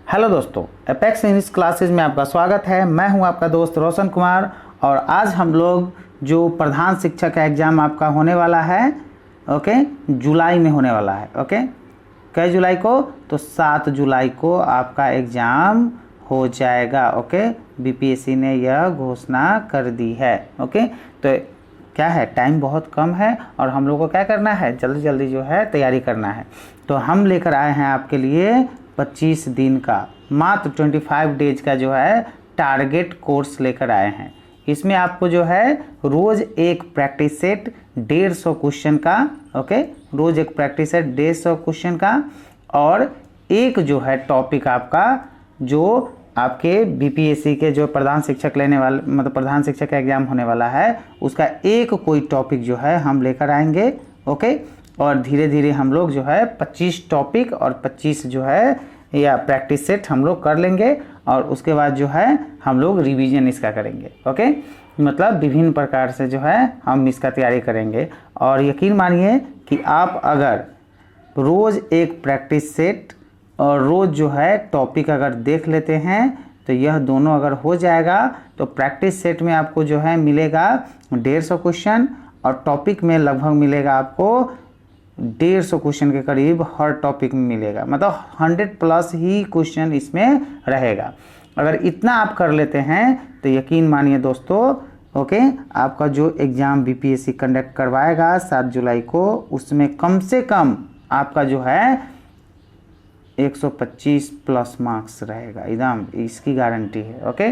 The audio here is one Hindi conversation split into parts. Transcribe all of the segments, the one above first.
हेलो दोस्तों, एपेक्स इंग्लिश क्लासेज में आपका स्वागत है। मैं हूं आपका दोस्त रोशन कुमार और आज हम लोग जो प्रधान शिक्षक का एग्ज़ाम आपका होने वाला है, जुलाई में होने वाला है। कै जुलाई को? तो 7 जुलाई को आपका एग्ज़ाम हो जाएगा। बीपीएससी ने यह घोषणा कर दी है। तो क्या है, टाइम बहुत कम है और हम लोग को क्या करना है, जल्दी जल्दी जो है तैयारी करना है। तो हम लेकर आए हैं आपके लिए 25 दिन का, मात्र 25 डेज का जो है टारगेट कोर्स लेकर आए हैं। इसमें आपको जो है रोज़ एक प्रैक्टिस सेट 150 क्वेश्चन का, रोज़ एक प्रैक्टिस सेट 150 क्वेश्चन का, और एक जो है टॉपिक आपका जो आपके बीपीएससी के जो प्रधान शिक्षक लेने वाले, मतलब प्रधान शिक्षक का एग्ज़ाम होने वाला है, उसका एक कोई टॉपिक जो है हम लेकर आएंगे। और धीरे धीरे हम लोग जो है 25 टॉपिक और 25 जो है या प्रैक्टिस सेट हम लोग कर लेंगे और उसके बाद जो है हम लोग रिवीजन इसका करेंगे। मतलब विभिन्न प्रकार से जो है हम इसका तैयारी करेंगे। और यकीन मानिए कि आप अगर रोज़ एक प्रैक्टिस सेट और रोज़ जो है टॉपिक अगर देख लेते हैं तो यह दोनों अगर हो जाएगा तो प्रैक्टिस सेट में आपको जो है मिलेगा 150 क्वेश्चन और टॉपिक में लगभग मिलेगा आपको 150 क्वेश्चन के करीब हर टॉपिक में मिलेगा। मतलब 100+ ही क्वेश्चन इसमें रहेगा। अगर इतना आप कर लेते हैं तो यकीन मानिए दोस्तों, आपका जो एग्ज़ाम बीपीएससी कंडक्ट करवाएगा 7 जुलाई को, उसमें कम से कम आपका जो है 125+ मार्क्स रहेगा, एकदम इसकी गारंटी है।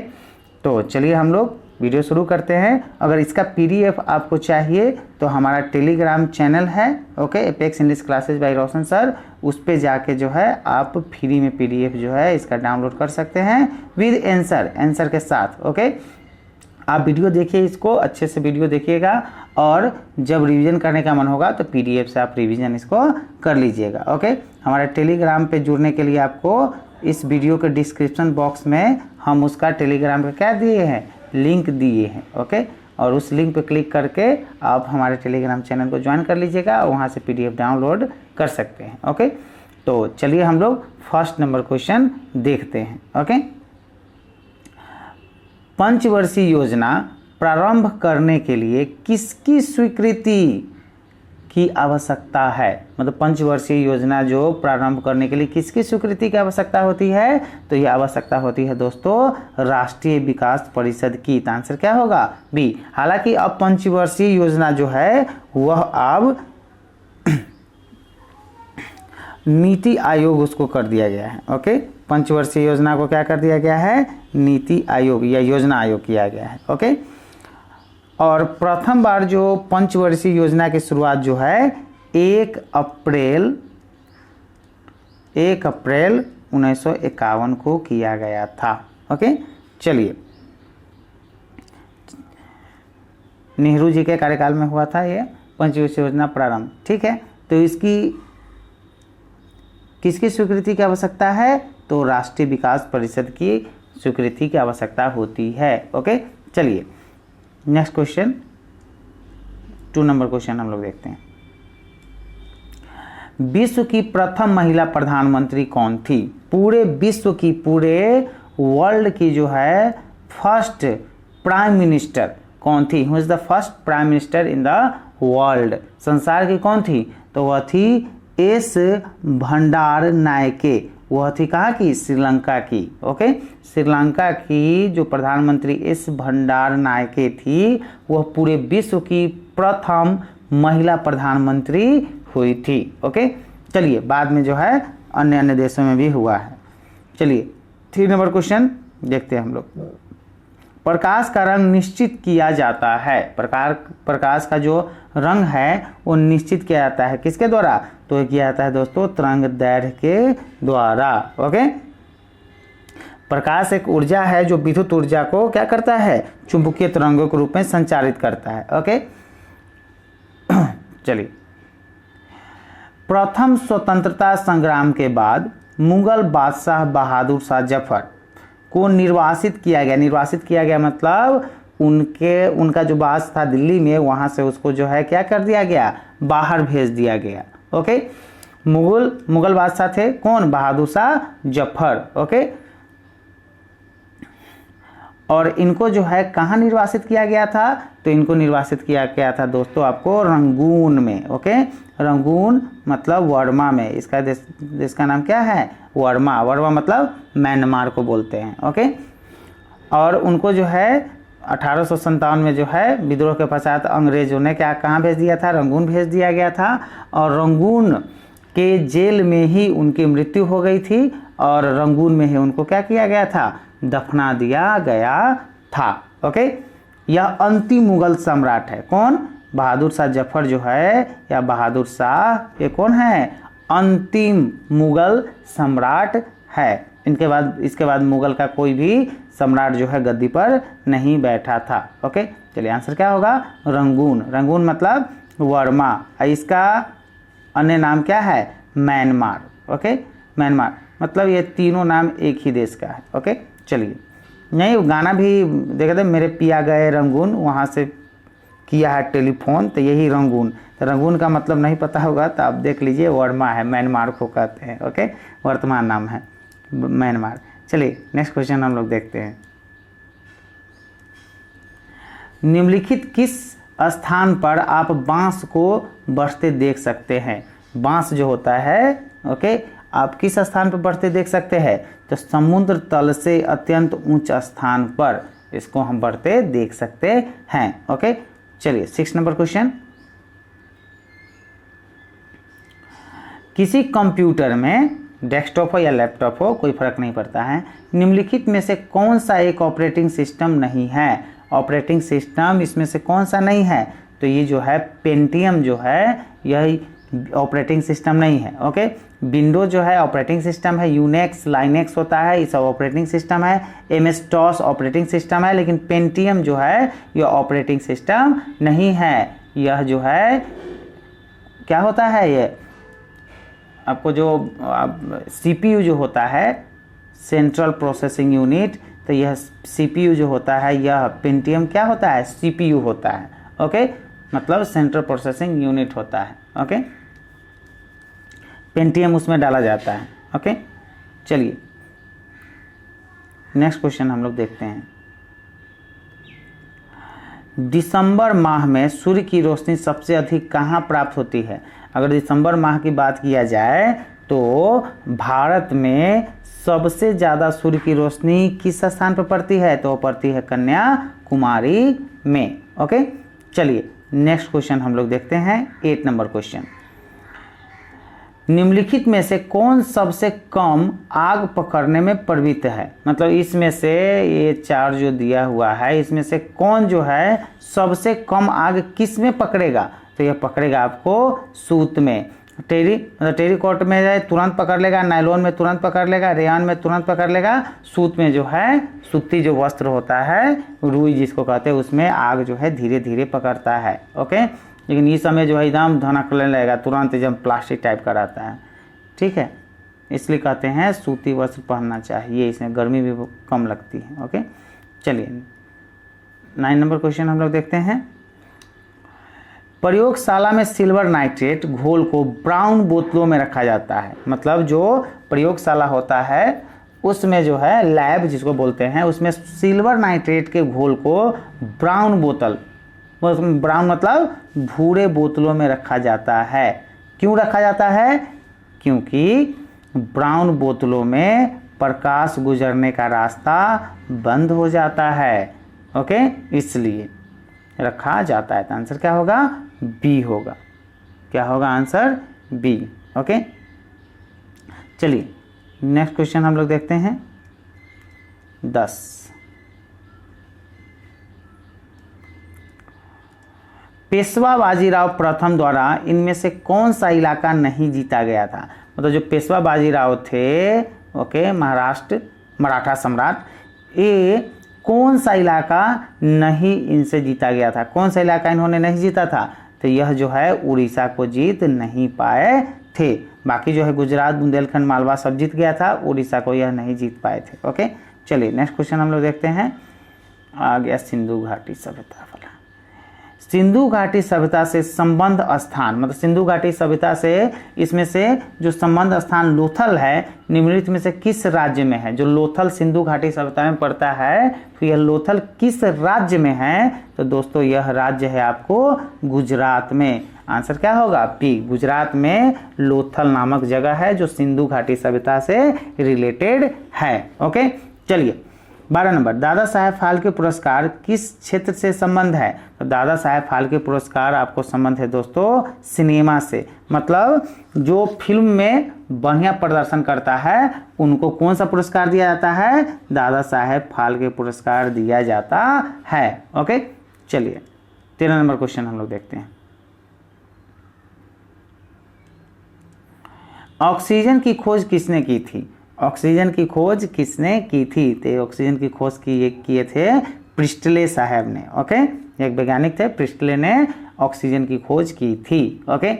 तो चलिए हम लोग वीडियो शुरू करते हैं। अगर इसका पीडीएफ आपको चाहिए तो हमारा टेलीग्राम चैनल है, एपेक्स इंग्लिश क्लासेज बाय रोशन सर, उस पे जाके जो है आप फ्री में पीडीएफ जो है इसका डाउनलोड कर सकते हैं विद आंसर के साथ। आप वीडियो देखिए, इसको अच्छे से वीडियो देखिएगा और जब रिवीजन करने का मन होगा तो पीडीएफ से आप रिवीजन इसको कर लीजिएगा। हमारे टेलीग्राम पे जुड़ने के लिए आपको इस वीडियो के डिस्क्रिप्शन बॉक्स में हम उसका टेलीग्राम का क्या दिए हैं, लिंक दिए हैं। और उस लिंक पे क्लिक करके आप हमारे टेलीग्राम चैनल को ज्वाइन कर लीजिएगा और वहाँ से पीडीएफ डाउनलोड कर सकते हैं। तो चलिए हम लोग फर्स्ट नंबर क्वेश्चन देखते हैं। पंचवर्षीय योजना प्रारंभ करने के लिए किसकी स्वीकृति की आवश्यकता है? मतलब पंचवर्षीय योजना जो प्रारंभ करने के लिए किसकी स्वीकृति की आवश्यकता होती है? तो यह आवश्यकता होती है दोस्तों राष्ट्रीय विकास परिषद की। तो आंसर क्या होगा? बी। हालांकि अब पंचवर्षीय योजना जो है वह अब नीति आयोग उसको कर दिया गया है। पंचवर्षीय योजना को क्या कर दिया गया है? नीति आयोग या योजना आयोग किया गया है। और प्रथम बार जो पंचवर्षीय योजना की शुरुआत जो है 1 अप्रैल 1951 को किया गया था। चलिए, नेहरू जी के कार्यकाल में हुआ था ये पंचवर्षीय योजना प्रारंभ। ठीक है, तो इसकी किसकी स्वीकृति की आवश्यकता है? तो राष्ट्रीय विकास परिषद की स्वीकृति की आवश्यकता होती है। चलिए नेक्स्ट क्वेश्चन, 2 नंबर क्वेश्चन हम लोग देखते हैं। विश्व की प्रथम महिला प्रधानमंत्री कौन थी? पूरे विश्व की, पूरे वर्ल्ड की जो है फर्स्ट प्राइम मिनिस्टर कौन थी? Who is the first prime minister in the world? संसार की कौन थी? तो वह थी एस भंडार नायके। वह थी कहाँ की? श्रीलंका की। श्रीलंका की जो प्रधानमंत्री एस भंडार नायके थी वह पूरे विश्व की प्रथम महिला प्रधानमंत्री हुई थी। चलिए, बाद में जो है अन्य देशों में भी हुआ है। चलिए 3 नंबर क्वेश्चन देखते हैं हम लोग। प्रकाश का रंग निश्चित किया जाता है। प्रकाश का जो रंग है वो निश्चित किया जाता है किसके द्वारा? तो किया जाता है दोस्तों तरंगदैर्घ्य के द्वारा। प्रकाश एक ऊर्जा है जो विद्युत ऊर्जा को क्या करता है? चुंबकीय तरंगों के रूप में संचारित करता है। चलिए, प्रथम स्वतंत्रता संग्राम के बाद मुगल बादशाह बहादुर शाह जफर को निर्वासित किया गया। निर्वासित किया गया मतलब उनका जो बास था दिल्ली में, वहां से उसको जो है क्या कर दिया गया? बाहर भेज दिया गया। मुगल बादशाह थे कौन? बहादुर शाह जफर। ओके, और इनको जो है कहाँ निर्वासित किया गया था? तो इनको निर्वासित किया गया था दोस्तों आपको रंगून में। ओके, रंगून मतलब वर्मा में। इसका देश का नाम क्या है? वर्मा। वर्मा मतलब म्यांमार को बोलते हैं। ओके, और उनको जो है 1857 में जो है विद्रोह के पश्चात अंग्रेजों ने क्या कहाँ भेज दिया था? रंगून भेज दिया गया था, और रंगून के जेल में ही उनकी मृत्यु हो गई थी, और रंगून में ही उनको क्या किया गया था? दफना दिया गया था। ओके, यह अंतिम मुगल सम्राट है। कौन? बहादुर शाह जफर जो है, या बहादुर शाह, ये कौन है? अंतिम मुगल सम्राट है। इसके बाद मुगल का कोई भी सम्राट जो है गद्दी पर नहीं बैठा था। ओके, चलिए आंसर क्या होगा? रंगून। रंगून मतलब वर्मा, इसका अन्य नाम क्या है? म्यांमार। ओके, म्यांमार मतलब ये तीनों नाम एक ही देश का है। ओके, चलिए, नहीं गाना भी देखते मेरे पिया गए रंगून, वहाँ से किया है टेलीफोन, तो यही रंगून। तो रंगून का मतलब नहीं पता होगा तो आप देख लीजिए, वर्मा है, म्यांमार को कहते हैं। ओके, वर्तमान नाम है म्यांमार। चलिए नेक्स्ट क्वेश्चन हम लोग देखते हैं। निम्नलिखित किस स्थान पर आप बांस को बढ़ते देख सकते हैं? बांस जो होता है, ओके, आप किस स्थान पर बढ़ते देख सकते हैं? तो समुद्र तल से अत्यंत ऊंच स्थान पर इसको हम बढ़ते देख सकते हैं। ओके, चलिए 6 नंबर क्वेश्चन। किसी कंप्यूटर में, डेस्कटॉप हो या लैपटॉप हो कोई फर्क नहीं पड़ता है, निम्नलिखित में से कौन सा एक ऑपरेटिंग सिस्टम नहीं है? ऑपरेटिंग सिस्टम इसमें से कौन सा नहीं है? तो ये जो है पेंटियम जो है, यही ऑपरेटिंग सिस्टम नहीं है। ओके, विंडो जो है ऑपरेटिंग सिस्टम है, यूनेक्स लाइनेक्स होता है, ये सब ऑपरेटिंग सिस्टम है, MS DOS ऑपरेटिंग सिस्टम है, लेकिन पेंटियम जो है ये ऑपरेटिंग सिस्टम नहीं है। यह जो है क्या होता है? ये आपको जो CPU जो होता है, सेंट्रल प्रोसेसिंग यूनिट, तो यह CPU जो होता है, यह पेंटियम क्या होता है? CPU होता है। ओके, मतलब सेंट्रल प्रोसेसिंग यूनिट होता है। ओके, पेंटियम उसमें डाला जाता है। ओके, चलिए नेक्स्ट क्वेश्चन हम लोग देखते हैं। दिसंबर माह में सूर्य की रोशनी सबसे अधिक कहाँ प्राप्त होती है? अगर दिसंबर माह की बात किया जाए तो भारत में सबसे ज़्यादा सूर्य की रोशनी किस स्थान पर पड़ती है? तो पड़ती है कन्याकुमारी में। ओके, चलिए नेक्स्ट क्वेश्चन हम लोग देखते हैं। 8 नंबर क्वेश्चन। निम्नलिखित में से कौन सबसे कम आग पकड़ने में प्रवृत्त है? मतलब इसमें से ये 4 जो दिया हुआ है, इसमें से कौन जो है सबसे कम आग किस में पकड़ेगा? तो यह पकड़ेगा आपको सूत में। टेरिकॉट में जाए तुरंत पकड़ लेगा, नायलॉन में तुरंत पकड़ लेगा, रेयान में तुरंत पकड़ लेगा, सूत में जो है, सूती जो वस्त्र होता है, रुई जिसको कहते हैं, उसमें आग जो है धीरे धीरे पकड़ता है। ओके, लेकिन इस समय जो है एकदम धनकने लगेगा, तुरंत एकदम प्लास्टिक टाइप का रहता है। ठीक है, इसलिए कहते हैं सूती वस्त्र पहनना चाहिए, इसमें गर्मी भी कम लगती है। ओके, चलिए 9 नंबर क्वेश्चन हम लोग देखते हैं। प्रयोगशाला में सिल्वर नाइट्रेट घोल को ब्राउन बोतलों में रखा जाता है। मतलब जो प्रयोगशाला होता है उसमें जो है लैब जिसको बोलते हैं, उसमें सिल्वर नाइट्रेट के घोल को ब्राउन बोतल, ब्राउन मतलब भूरे बोतलों में रखा जाता है। क्यों रखा जाता है? क्योंकि ब्राउन बोतलों में प्रकाश गुजरने का रास्ता बंद हो जाता है। ओके, इसलिए रखा जाता है। तो आंसर क्या होगा? बी होगा। क्या होगा आंसर? बी। ओके, चलिए नेक्स्ट क्वेश्चन हम लोग देखते हैं। 10। पेशवा बाजीराव प्रथम द्वारा इनमें से कौन सा इलाका नहीं जीता गया था? मतलब जो पेशवा बाजीराव थे, ओके, महाराष्ट्र मराठा सम्राट, ये कौन सा इलाका नहीं इनसे जीता गया था? कौन सा इलाका इन्होंने नहीं जीता था? तो यह जो है उड़ीसा को जीत नहीं पाए थे। बाकी जो है गुजरात, बुंदेलखंड, मालवा सब जीत गया था, उड़ीसा को यह नहीं जीत पाए थे। ओके, चलिए नेक्स्ट क्वेश्चन हम लोग देखते हैं। आ गया सिंधु घाटी सभ्यता वाला। सिंधु घाटी सभ्यता से संबंध स्थान, मतलब सिंधु घाटी सभ्यता से इसमें से जो संबंध स्थान लोथल है, निम्नलिखित में से किस राज्य में है? जो लोथल सिंधु घाटी सभ्यता में पड़ता है, तो यह लोथल किस राज्य में है? तो दोस्तों यह राज्य है आपको गुजरात में। आंसर क्या होगा? पी। गुजरात में लोथल नामक जगह है जो सिंधु घाटी सभ्यता से रिलेटेड है। ओके, चलिए 12 नंबर, दादा साहेब फाल्के पुरस्कार किस क्षेत्र से संबंध है? तो दादा साहेब फाल्के पुरस्कार आपको संबंध है दोस्तों सिनेमा से, मतलब जो फिल्म में बढ़िया प्रदर्शन करता है उनको कौन सा पुरस्कार दिया जाता है? दादा साहेब फाल्के पुरस्कार दिया जाता है। ओके, चलिए 13 नंबर क्वेश्चन हम लोग देखते हैं। ऑक्सीजन की खोज किसने की थी? ऑक्सीजन की खोज किसने की थी? तो ऑक्सीजन की खोज किए थे प्रिस्टले साहब ने। ओके, एक वैज्ञानिक थे, प्रिस्टले ने ऑक्सीजन की खोज की थी। ओके,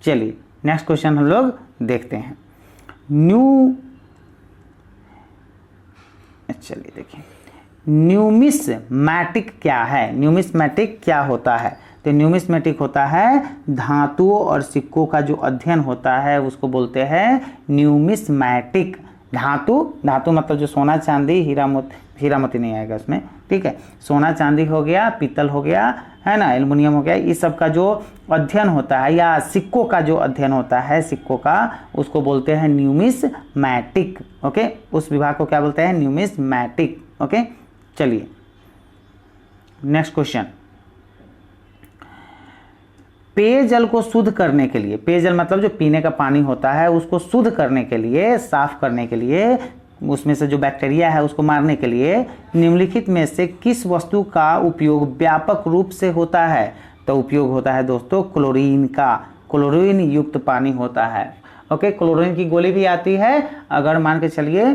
चलिए नेक्स्ट क्वेश्चन हम लोग देखते हैं। चलिए देखिए, न्यूमिस्मैटिक क्या है? न्यूमिस्मैटिक क्या होता है? तो न्यूमिस्मैटिक होता है धातुओं और सिक्कों का जो अध्ययन होता है उसको बोलते हैं न्यूमिस्मैटिक। धातु मतलब जो सोना चांदी, हीरा मोती नहीं आएगा उसमें, ठीक है। सोना चांदी हो गया, पीतल हो गया, है ना, एल्युमिनियम हो गया, इस सब का जो अध्ययन होता है या सिक्कों का जो अध्ययन होता है सिक्कों का, उसको बोलते हैं न्यूमिस्मैटिक। ओके, उस विभाग को क्या बोलते हैं? न्यूमिस्मैटिक। ओके, चलिए नेक्स्ट क्वेश्चन। पेयजल को शुद्ध करने के लिए, पेयजल मतलब जो पीने का पानी होता है उसको शुद्ध करने के लिए, साफ करने के लिए, उसमें से जो बैक्टीरिया है उसको मारने के लिए निम्नलिखित में से किस वस्तु का उपयोग व्यापक रूप से होता है? तो उपयोग होता है दोस्तों क्लोरीन का। क्लोरीन युक्त पानी होता है। ओके, क्लोरीन की गोली भी आती है। अगर मान के चलिए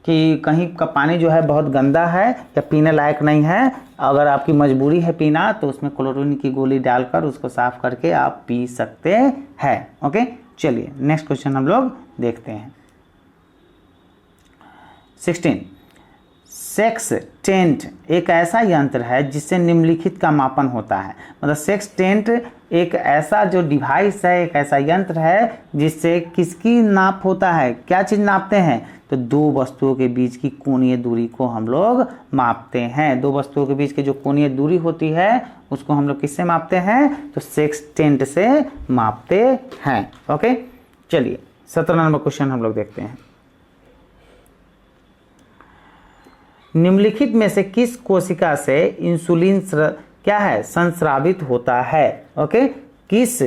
कि कहीं का पानी जो है बहुत गंदा है या पीने लायक नहीं है, अगर आपकी मजबूरी है पीना, तो उसमें क्लोरीन की गोली डालकर उसको साफ करके आप पी सकते हैं। ओके, चलिए नेक्स्ट क्वेश्चन हम लोग देखते हैं। 16, सेक्सटेंट एक ऐसा यंत्र है जिससे निम्नलिखित का मापन होता है। मतलब सेक्सटेंट एक ऐसा जो डिवाइस है, एक ऐसा यंत्र है जिससे किसकी नाप होता है? क्या चीज़ नापते हैं? तो दो वस्तुओं के बीच की कोणीय दूरी को हम लोग मापते हैं। दो वस्तुओं के बीच की जो कोणीय दूरी होती है उसको हम लोग किससे मापते हैं? तो सेक्सटेंट से मापते हैं। ओके, चलिए 17 नंबर क्वेश्चन हम लोग देखते हैं। निम्नलिखित में से किस कोशिका से इंसुलिन क्या है? संस्रावित होता है। ओके, किस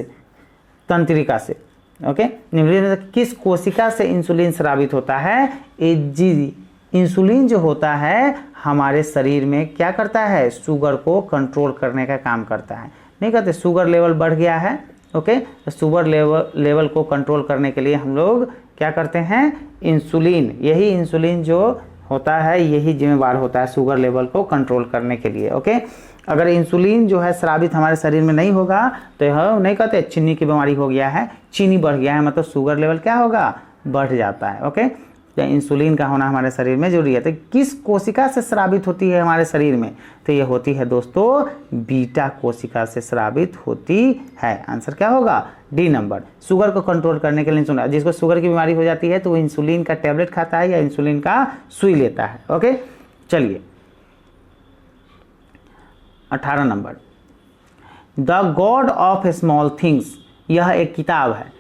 तंत्रिका से? ओके, निम्नलिखित में से किस कोशिका से इंसुलिन स्रावित होता है? इंसुलिन जो होता है हमारे शरीर में क्या करता है? शुगर को कंट्रोल करने का काम करता है। नहीं कहते शुगर लेवल बढ़ गया है, ओके, तो शुगर लेवल को कंट्रोल करने के लिए हम लोग क्या करते हैं? इंसुलिन, यही इंसुलिन जो होता है यही जिम्मेवार होता है शुगर लेवल को कंट्रोल करने के लिए। ओके, अगर इंसुलिन जो है स्रावित हमारे शरीर में नहीं होगा तो यह नहीं कहते चीनी की बीमारी हो गया है, चीनी बढ़ गया है, मतलब शुगर लेवल क्या होगा? बढ़ जाता है। ओके, तो इंसुलिन का होना हमारे शरीर में जरूरी है। तो किस कोशिका से स्रावित होती है हमारे शरीर में? तो ये होती है दोस्तों बीटा कोशिका से स्रावित होती है। आंसर क्या होगा? D number. शुगर को कंट्रोल करने के लिए इंसुलिन, जिसको शुगर की बीमारी हो जाती है तो वो इंसुलिन का टैबलेट खाता है या इंसुलिन का सुई लेता है। ओके, चलिए 18 number, the God of small things, यह एक किताब है।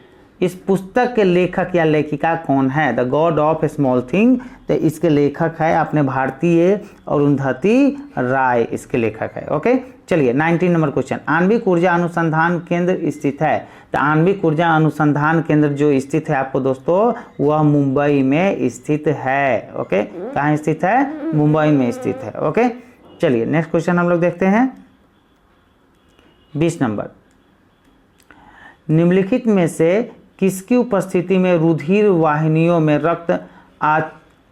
इस पुस्तक के लेखक या लेखिका कौन है? The God of small thing, तो इसके लेखक है अपने भारतीय अरुंधति राय, इसके लेखक है। ओके, चलिए 19 नंबर क्वेश्चन। आणविक ऊर्जा अनुसंधान केंद्र स्थित है। तो आणविक ऊर्जा अनुसंधान केंद्र जो स्थित है आपको दोस्तों, वह मुंबई में स्थित है। ओके, कहाँ स्थित है? मुंबई में स्थित है। ओके, चलिए नेक्स्ट क्वेश्चन हम लोग देखते हैं। 20 नंबर, निम्नलिखित में से किसकी उपस्थिति में रुधिर वाहिनियों में रक्त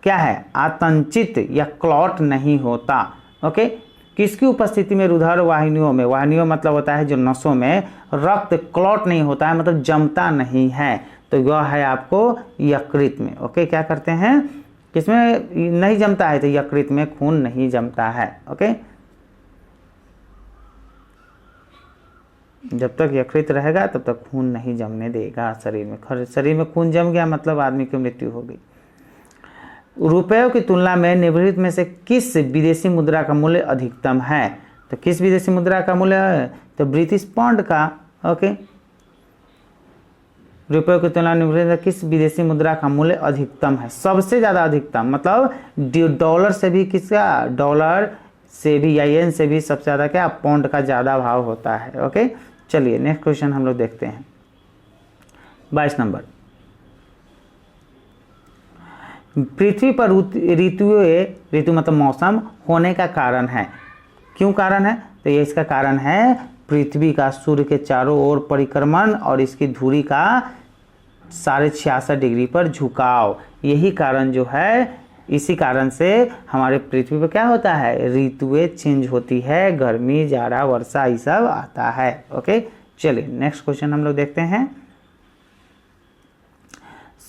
क्या है? आतंचित या क्लॉट नहीं होता। ओके, किसकी उपस्थिति में रुधिर वाहिनियों मतलब होता है जो नसों में रक्त क्लॉट नहीं होता है, मतलब जमता नहीं है, तो यह है आपको यकृत में। ओके, क्या करते हैं? किसमें नहीं जमता है? तो यकृत में खून नहीं जमता है। ओके, जब तक यकृत रहेगा तब तक खून नहीं जमने देगा शरीर में। शरीर में खून जम गया मतलब आदमी की मृत्यु हो गई। रुपयों की तुलना में निम्नलिखित में से किस विदेशी मुद्रा का मूल्य अधिकतम है? तो किस विदेशी मुद्रा का मूल्य है? तो ब्रिटिश पाउंड का। ओके, रुपयों की तुलना में किस विदेशी मुद्रा का मूल्य अधिकतम है? सबसे ज़्यादा अधिकतम मतलब डॉलर से भी किसका, डॉलर से भी या येन से भी सबसे ज़्यादा क्या, पाउंड का ज़्यादा भाव होता है। ओके, चलिए नेक्स्ट क्वेश्चन हम लोग देखते हैं। 22 नंबर, पृथ्वी पर ऋतु मतलब मौसम होने का कारण है। क्यों कारण है? तो ये इसका कारण है पृथ्वी का सूर्य के चारों ओर परिक्रमण और इसकी धुरी का 66.5 डिग्री पर झुकाव। यही कारण जो है, इसी कारण से हमारे पृथ्वी पर क्या होता है, ऋतुएं चेंज होती है, गर्मी, जाड़ा, वर्षा, ये सब आता है। ओके, चलिए नेक्स्ट क्वेश्चन हम लोग देखते हैं।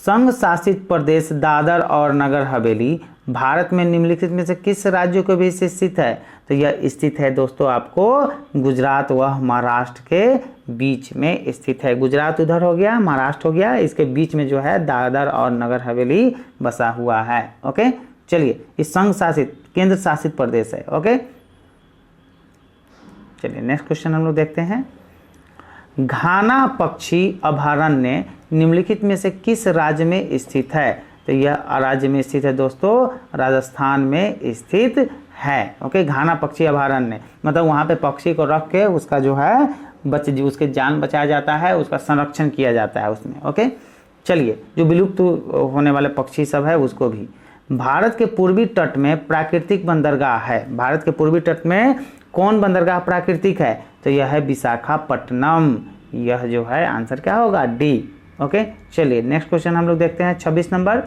संघ शासित प्रदेश दादर और नगर हवेली भारत में निम्नलिखित में से किस राज्यों के बीच स्थित है? तो यह स्थित है दोस्तों आपको गुजरात व महाराष्ट्र के बीच में स्थित है। गुजरात उधर हो गया, महाराष्ट्र हो गया, इसके बीच में जो है दादर और नगर हवेली बसा हुआ है। ओके, चलिए इस संघ शासित केंद्र शासित प्रदेश है। ओके, चलिए नेक्स्ट क्वेश्चन हम लोग देखते हैं। घाना पक्षी अभयारण्य निम्नलिखित में से किस राज्य में स्थित है? तो यह राज्य में स्थित है दोस्तों, राजस्थान में स्थित है। ओके, घाना पक्षी अभयारण्य मतलब वहाँ पे पक्षी को रख के उसका जो है उसके जान बचाया जाता है, उसका संरक्षण किया जाता है उसमें। ओके, चलिए जो विलुप्त होने वाले पक्षी सब है उसको भी। भारत के पूर्वी तट में प्राकृतिक बंदरगाह है। भारत के पूर्वी तट में कौन बंदरगाह प्राकृतिक है? तो यह है विशाखापट्टनम। यह जो है आंसर क्या होगा, डी। ओके, चलिए नेक्स्ट क्वेश्चन हम लोग देखते हैं। 26 नंबर,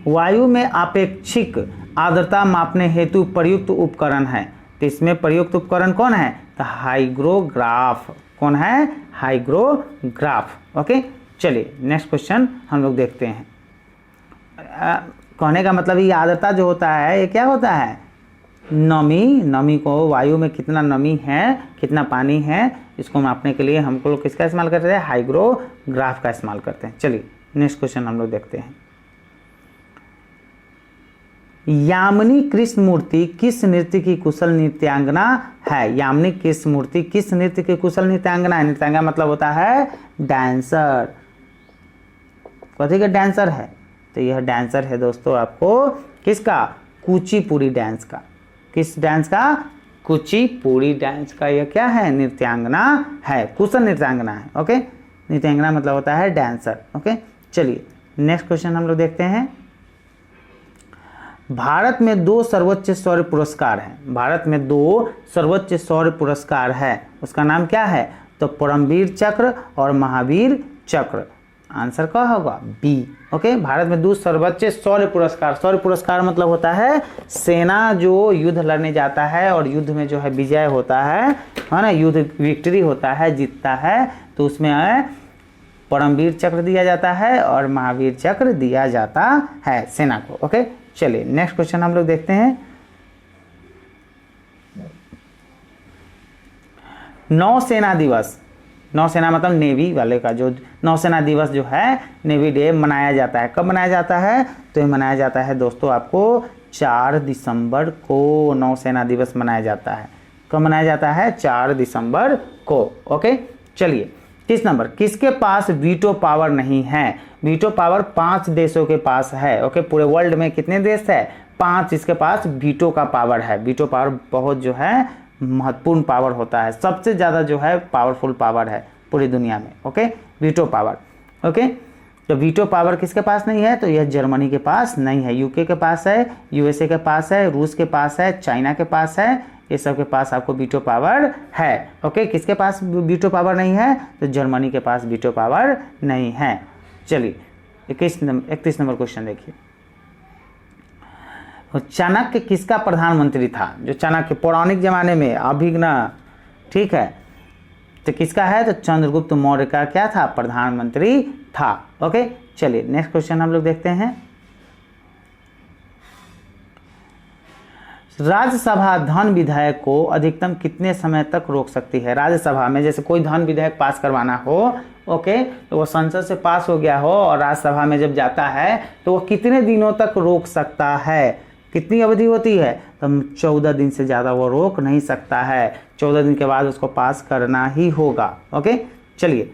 वायु में आपेक्षिक आर्द्रता मापने हेतु प्रयुक्त उपकरण है। तो इसमें प्रयुक्त उपकरण कौन है? तो हाइग्रोग्राफ। कौन है? हाइग्रोग्राफ। ओके, चलिए नेक्स्ट क्वेश्चन हम लोग देखते हैं। कहने का मतलब ये आर्द्रता जो होता है ये क्या होता है, नमी को, वायु में कितना नमी है, कितना पानी है, इसको मापने के लिए हमको लोग किसका इस्तेमाल करते हैं, हाइग्रोग्राफ का इस्तेमाल करते हैं। चलिए नेक्स्ट क्वेश्चन हम लोग देखते हैं। यामिनी कृष्णमूर्ति किस नृत्य की कुशल नृत्यांगना है? यामिनी कृष्णमूर्ति किस नृत्य की कुशल नृत्यांगना है? नृत्यांगना मतलब होता है डांसर। कथी का डांसर है? तो यह डांसर है दोस्तों आपको किसका, कुचिपुड़ी डांस का। किस डांस का? कुचिपुड़ी डांस का। यह क्या है, नृत्यांगना है, कुशल नृत्यांगना है। ओके, नृत्यांगना मतलब होता है डांसर। ओके, चलिए नेक्स्ट क्वेश्चन हम लोग देखते हैं। भारत में 2 सर्वोच्च शौर्य पुरस्कार हैं। भारत में 2 सर्वोच्च शौर्य पुरस्कार है, उसका नाम क्या है? तो परमवीर चक्र और महावीर चक्र। आंसर क्या होगा, बी। ओके, भारत में 2 सर्वोच्च शौर्य पुरस्कार। शौर्य पुरस्कार मतलब होता है सेना जो युद्ध लड़ने जाता है और युद्ध में जो है विजय होता है ना, युद्ध विक्ट्री होता है, जीतता है, तो उसमें परमवीर चक्र दिया जाता है और महावीर चक्र दिया जाता है सेना को। ओके, चलिए नेक्स्ट क्वेश्चन हम लोग देखते हैं। नौसेना दिवस, नौसेना मतलब नेवी वाले का जो नौसेना दिवस जो है, नेवी डे मनाया जाता है। कब मनाया जाता है? तो ये मनाया जाता है दोस्तों आपको 4 दिसंबर को नौसेना दिवस मनाया जाता है। कब मनाया जाता है? 4 दिसंबर को। ओके, चलिए 30 नंबर, किसके पास वीटो पावर नहीं है? वीटो पावर 5 देशों के पास है। ओके, पूरे वर्ल्ड में कितने देश है? 5 इसके पास वीटो का पावर है। वीटो पावर बहुत जो है महत्वपूर्ण पावर होता है, सबसे ज़्यादा जो है पावरफुल पावर है पूरी दुनिया में। Okay, veto power. ओके, तो वीटो पावर किसके पास नहीं है? तो यह जर्मनी के पास नहीं है, यूके के पास है, यूएसए के पास है, रूस के पास है, चाइना के पास है, ये सब के पास आपको वीटो पावर है। ओके, किसके पास वीटो पावर नहीं है? तो जर्मनी के पास वीटो पावर नहीं है। चलिए 31 नंबर क्वेश्चन देखिए। चाणक्य किसका प्रधानमंत्री था? जो चाणक्य पौराणिक जमाने में, अभिज्ञ, ठीक है, तो किसका है? तो चंद्रगुप्त मौर्य का क्या था? प्रधानमंत्री था। ओके, चलिए नेक्स्ट क्वेश्चन हम लोग देखते हैं। राज्यसभा धन विधेयक को अधिकतम कितने समय तक रोक सकती है? राज्यसभा में जैसे कोई धन विधेयक पास करवाना हो, ओके, तो वो संसद से पास हो गया हो और राज्यसभा में जब जाता है तो वो कितने दिनों तक रोक सकता है? कितनी अवधि होती है? तो 14 दिन से ज़्यादा वो रोक नहीं सकता है। 14 दिन के बाद उसको पास करना ही होगा। ओके, चलिए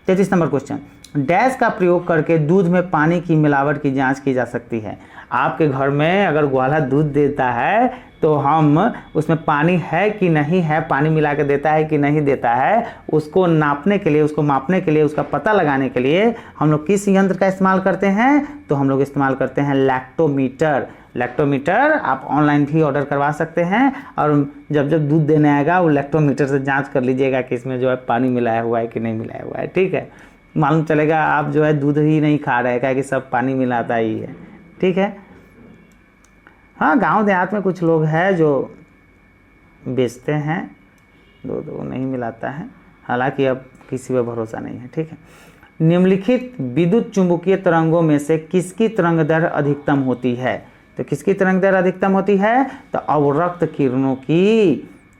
33 नंबर क्वेश्चन, डैश का प्रयोग करके दूध में पानी की मिलावट की जांच की जा सकती है। आपके घर में अगर ग्वाला दूध देता है तो हम उसमें पानी है कि नहीं है, पानी मिला के देता है कि नहीं देता है, उसको नापने के लिए, उसको मापने के लिए, उसका पता लगाने के लिए हम लोग किस यंत्र का इस्तेमाल करते हैं? तो हम लोग इस्तेमाल करते हैं लैक्टोमीटर। लैक्टोमीटर आप ऑनलाइन भी ऑर्डर करवा सकते हैं और जब जब दूध देने आएगा वो लैक्टोमीटर से जांच कर लीजिएगा कि इसमें जो है पानी मिलाया हुआ है कि नहीं मिलाया हुआ है। ठीक है, मालूम चलेगा आप जो है दूध ही नहीं खा रहे हैं कि सब पानी मिलाता ही है। ठीक है, हाँ, गांव देहात में कुछ लोग हैं जो बेचते हैं, दूध वो नहीं मिलाता है, हालांकि अब किसी पर भरोसा नहीं है। ठीक है, निम्नलिखित विद्युत चुंबकीय तरंगों में से किसकी तरंग दर अधिकतम होती है? तो किसकी तरंग दर अधिकतम होती है? तो अवरक्त किरणों की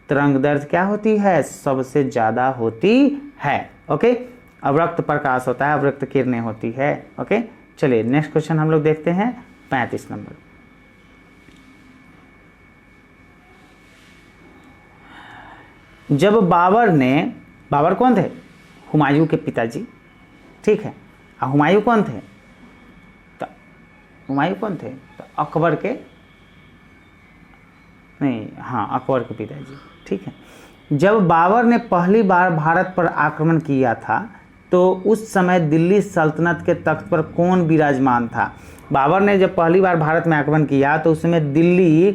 तरंग दर क्या होती है? सबसे ज़्यादा होती है। ओके, अवरक्त प्रकाश होता है, अवरक्त किरणें होती है। ओके, चलिए नेक्स्ट क्वेश्चन हम लोग देखते हैं 35 नंबर। जब बाबर कौन थे? हुमायूं के पिताजी। ठीक है, हुमायूं कौन थे? तो हुमायूं कौन थे? तो अकबर के नहीं, हाँ, अकबर के पिताजी। ठीक है, जब बाबर ने पहली बार भारत पर आक्रमण किया था तो उस समय दिल्ली सल्तनत के तख्त पर कौन विराजमान था? बाबर ने जब पहली बार भारत में आक्रमण किया तो उस समय दिल्ली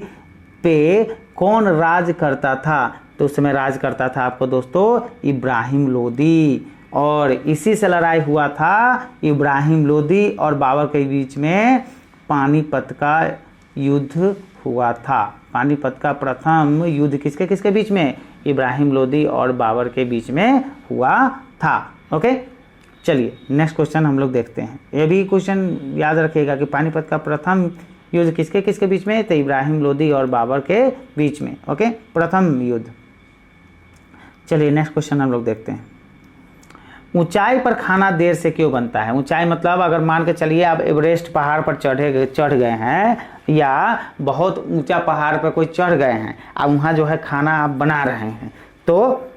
पे कौन राज करता था? तो उस समय राज करता था आपको दोस्तों इब्राहिम लोदी, और इसी से लड़ाई हुआ था इब्राहिम लोदी और बाबर के बीच में पानीपत का युद्ध हुआ था। पानीपत का प्रथम युद्ध किसके किसके बीच में? इब्राहिम लोदी और बाबर के बीच में हुआ था। ओके, चलिए नेक्स्ट क्वेश्चन हम लोग देखते हैं। ये भी क्वेश्चन याद रखिएगा कि पानीपत का प्रथम युद्ध किसके किसके बीच में? तो इब्राहिम लोदी और बाबर के बीच में। ओके, प्रथम युद्ध। चलिए नेक्स्ट क्वेश्चन हम लोग देखते हैं। ऊंचाई पर खाना देर से क्यों बनता है? ऊंचाई मतलब अगर मान के चलिए आप एवरेस्ट पहाड़ पर चढ़ गए हैं या बहुत ऊंचा पहाड़ पर कोई चढ़ गए हैं, अब वहाँ जो है खाना आप बना रहे हैं तो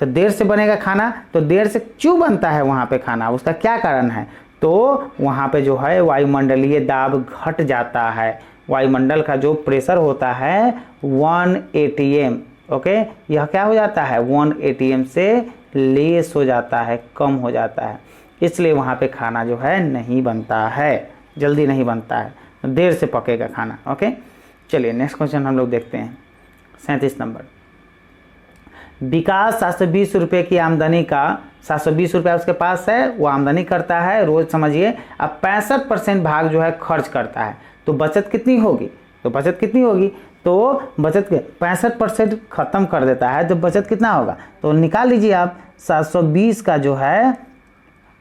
देर से बनेगा खाना। तो देर से क्यों बनता है वहाँ पे खाना, उसका क्या कारण है? तो वहाँ पे जो है वायुमंडलीय दाब घट जाता है। वायुमंडल का जो प्रेशर होता है 1 atm, ओके, यह क्या हो जाता है 1 atm से लेस हो जाता है, कम हो जाता है, इसलिए वहाँ पे खाना जो है नहीं बनता है, जल्दी नहीं बनता है, देर से पकेगा खाना। ओके, चलिए नेक्स्ट क्वेश्चन हम लोग देखते हैं 37 नंबर। विकास 720 रुपये की आमदनी का 720 रुपया उसके पास है, वो आमदनी करता है रोज, समझिए। अब 65% भाग जो है खर्च करता है, तो बचत कितनी होगी? तो बचत कितनी होगी? तो बचत के 65% खत्म कर देता है, तो बचत कितना होगा? तो निकाल लीजिए आप, 720 का जो है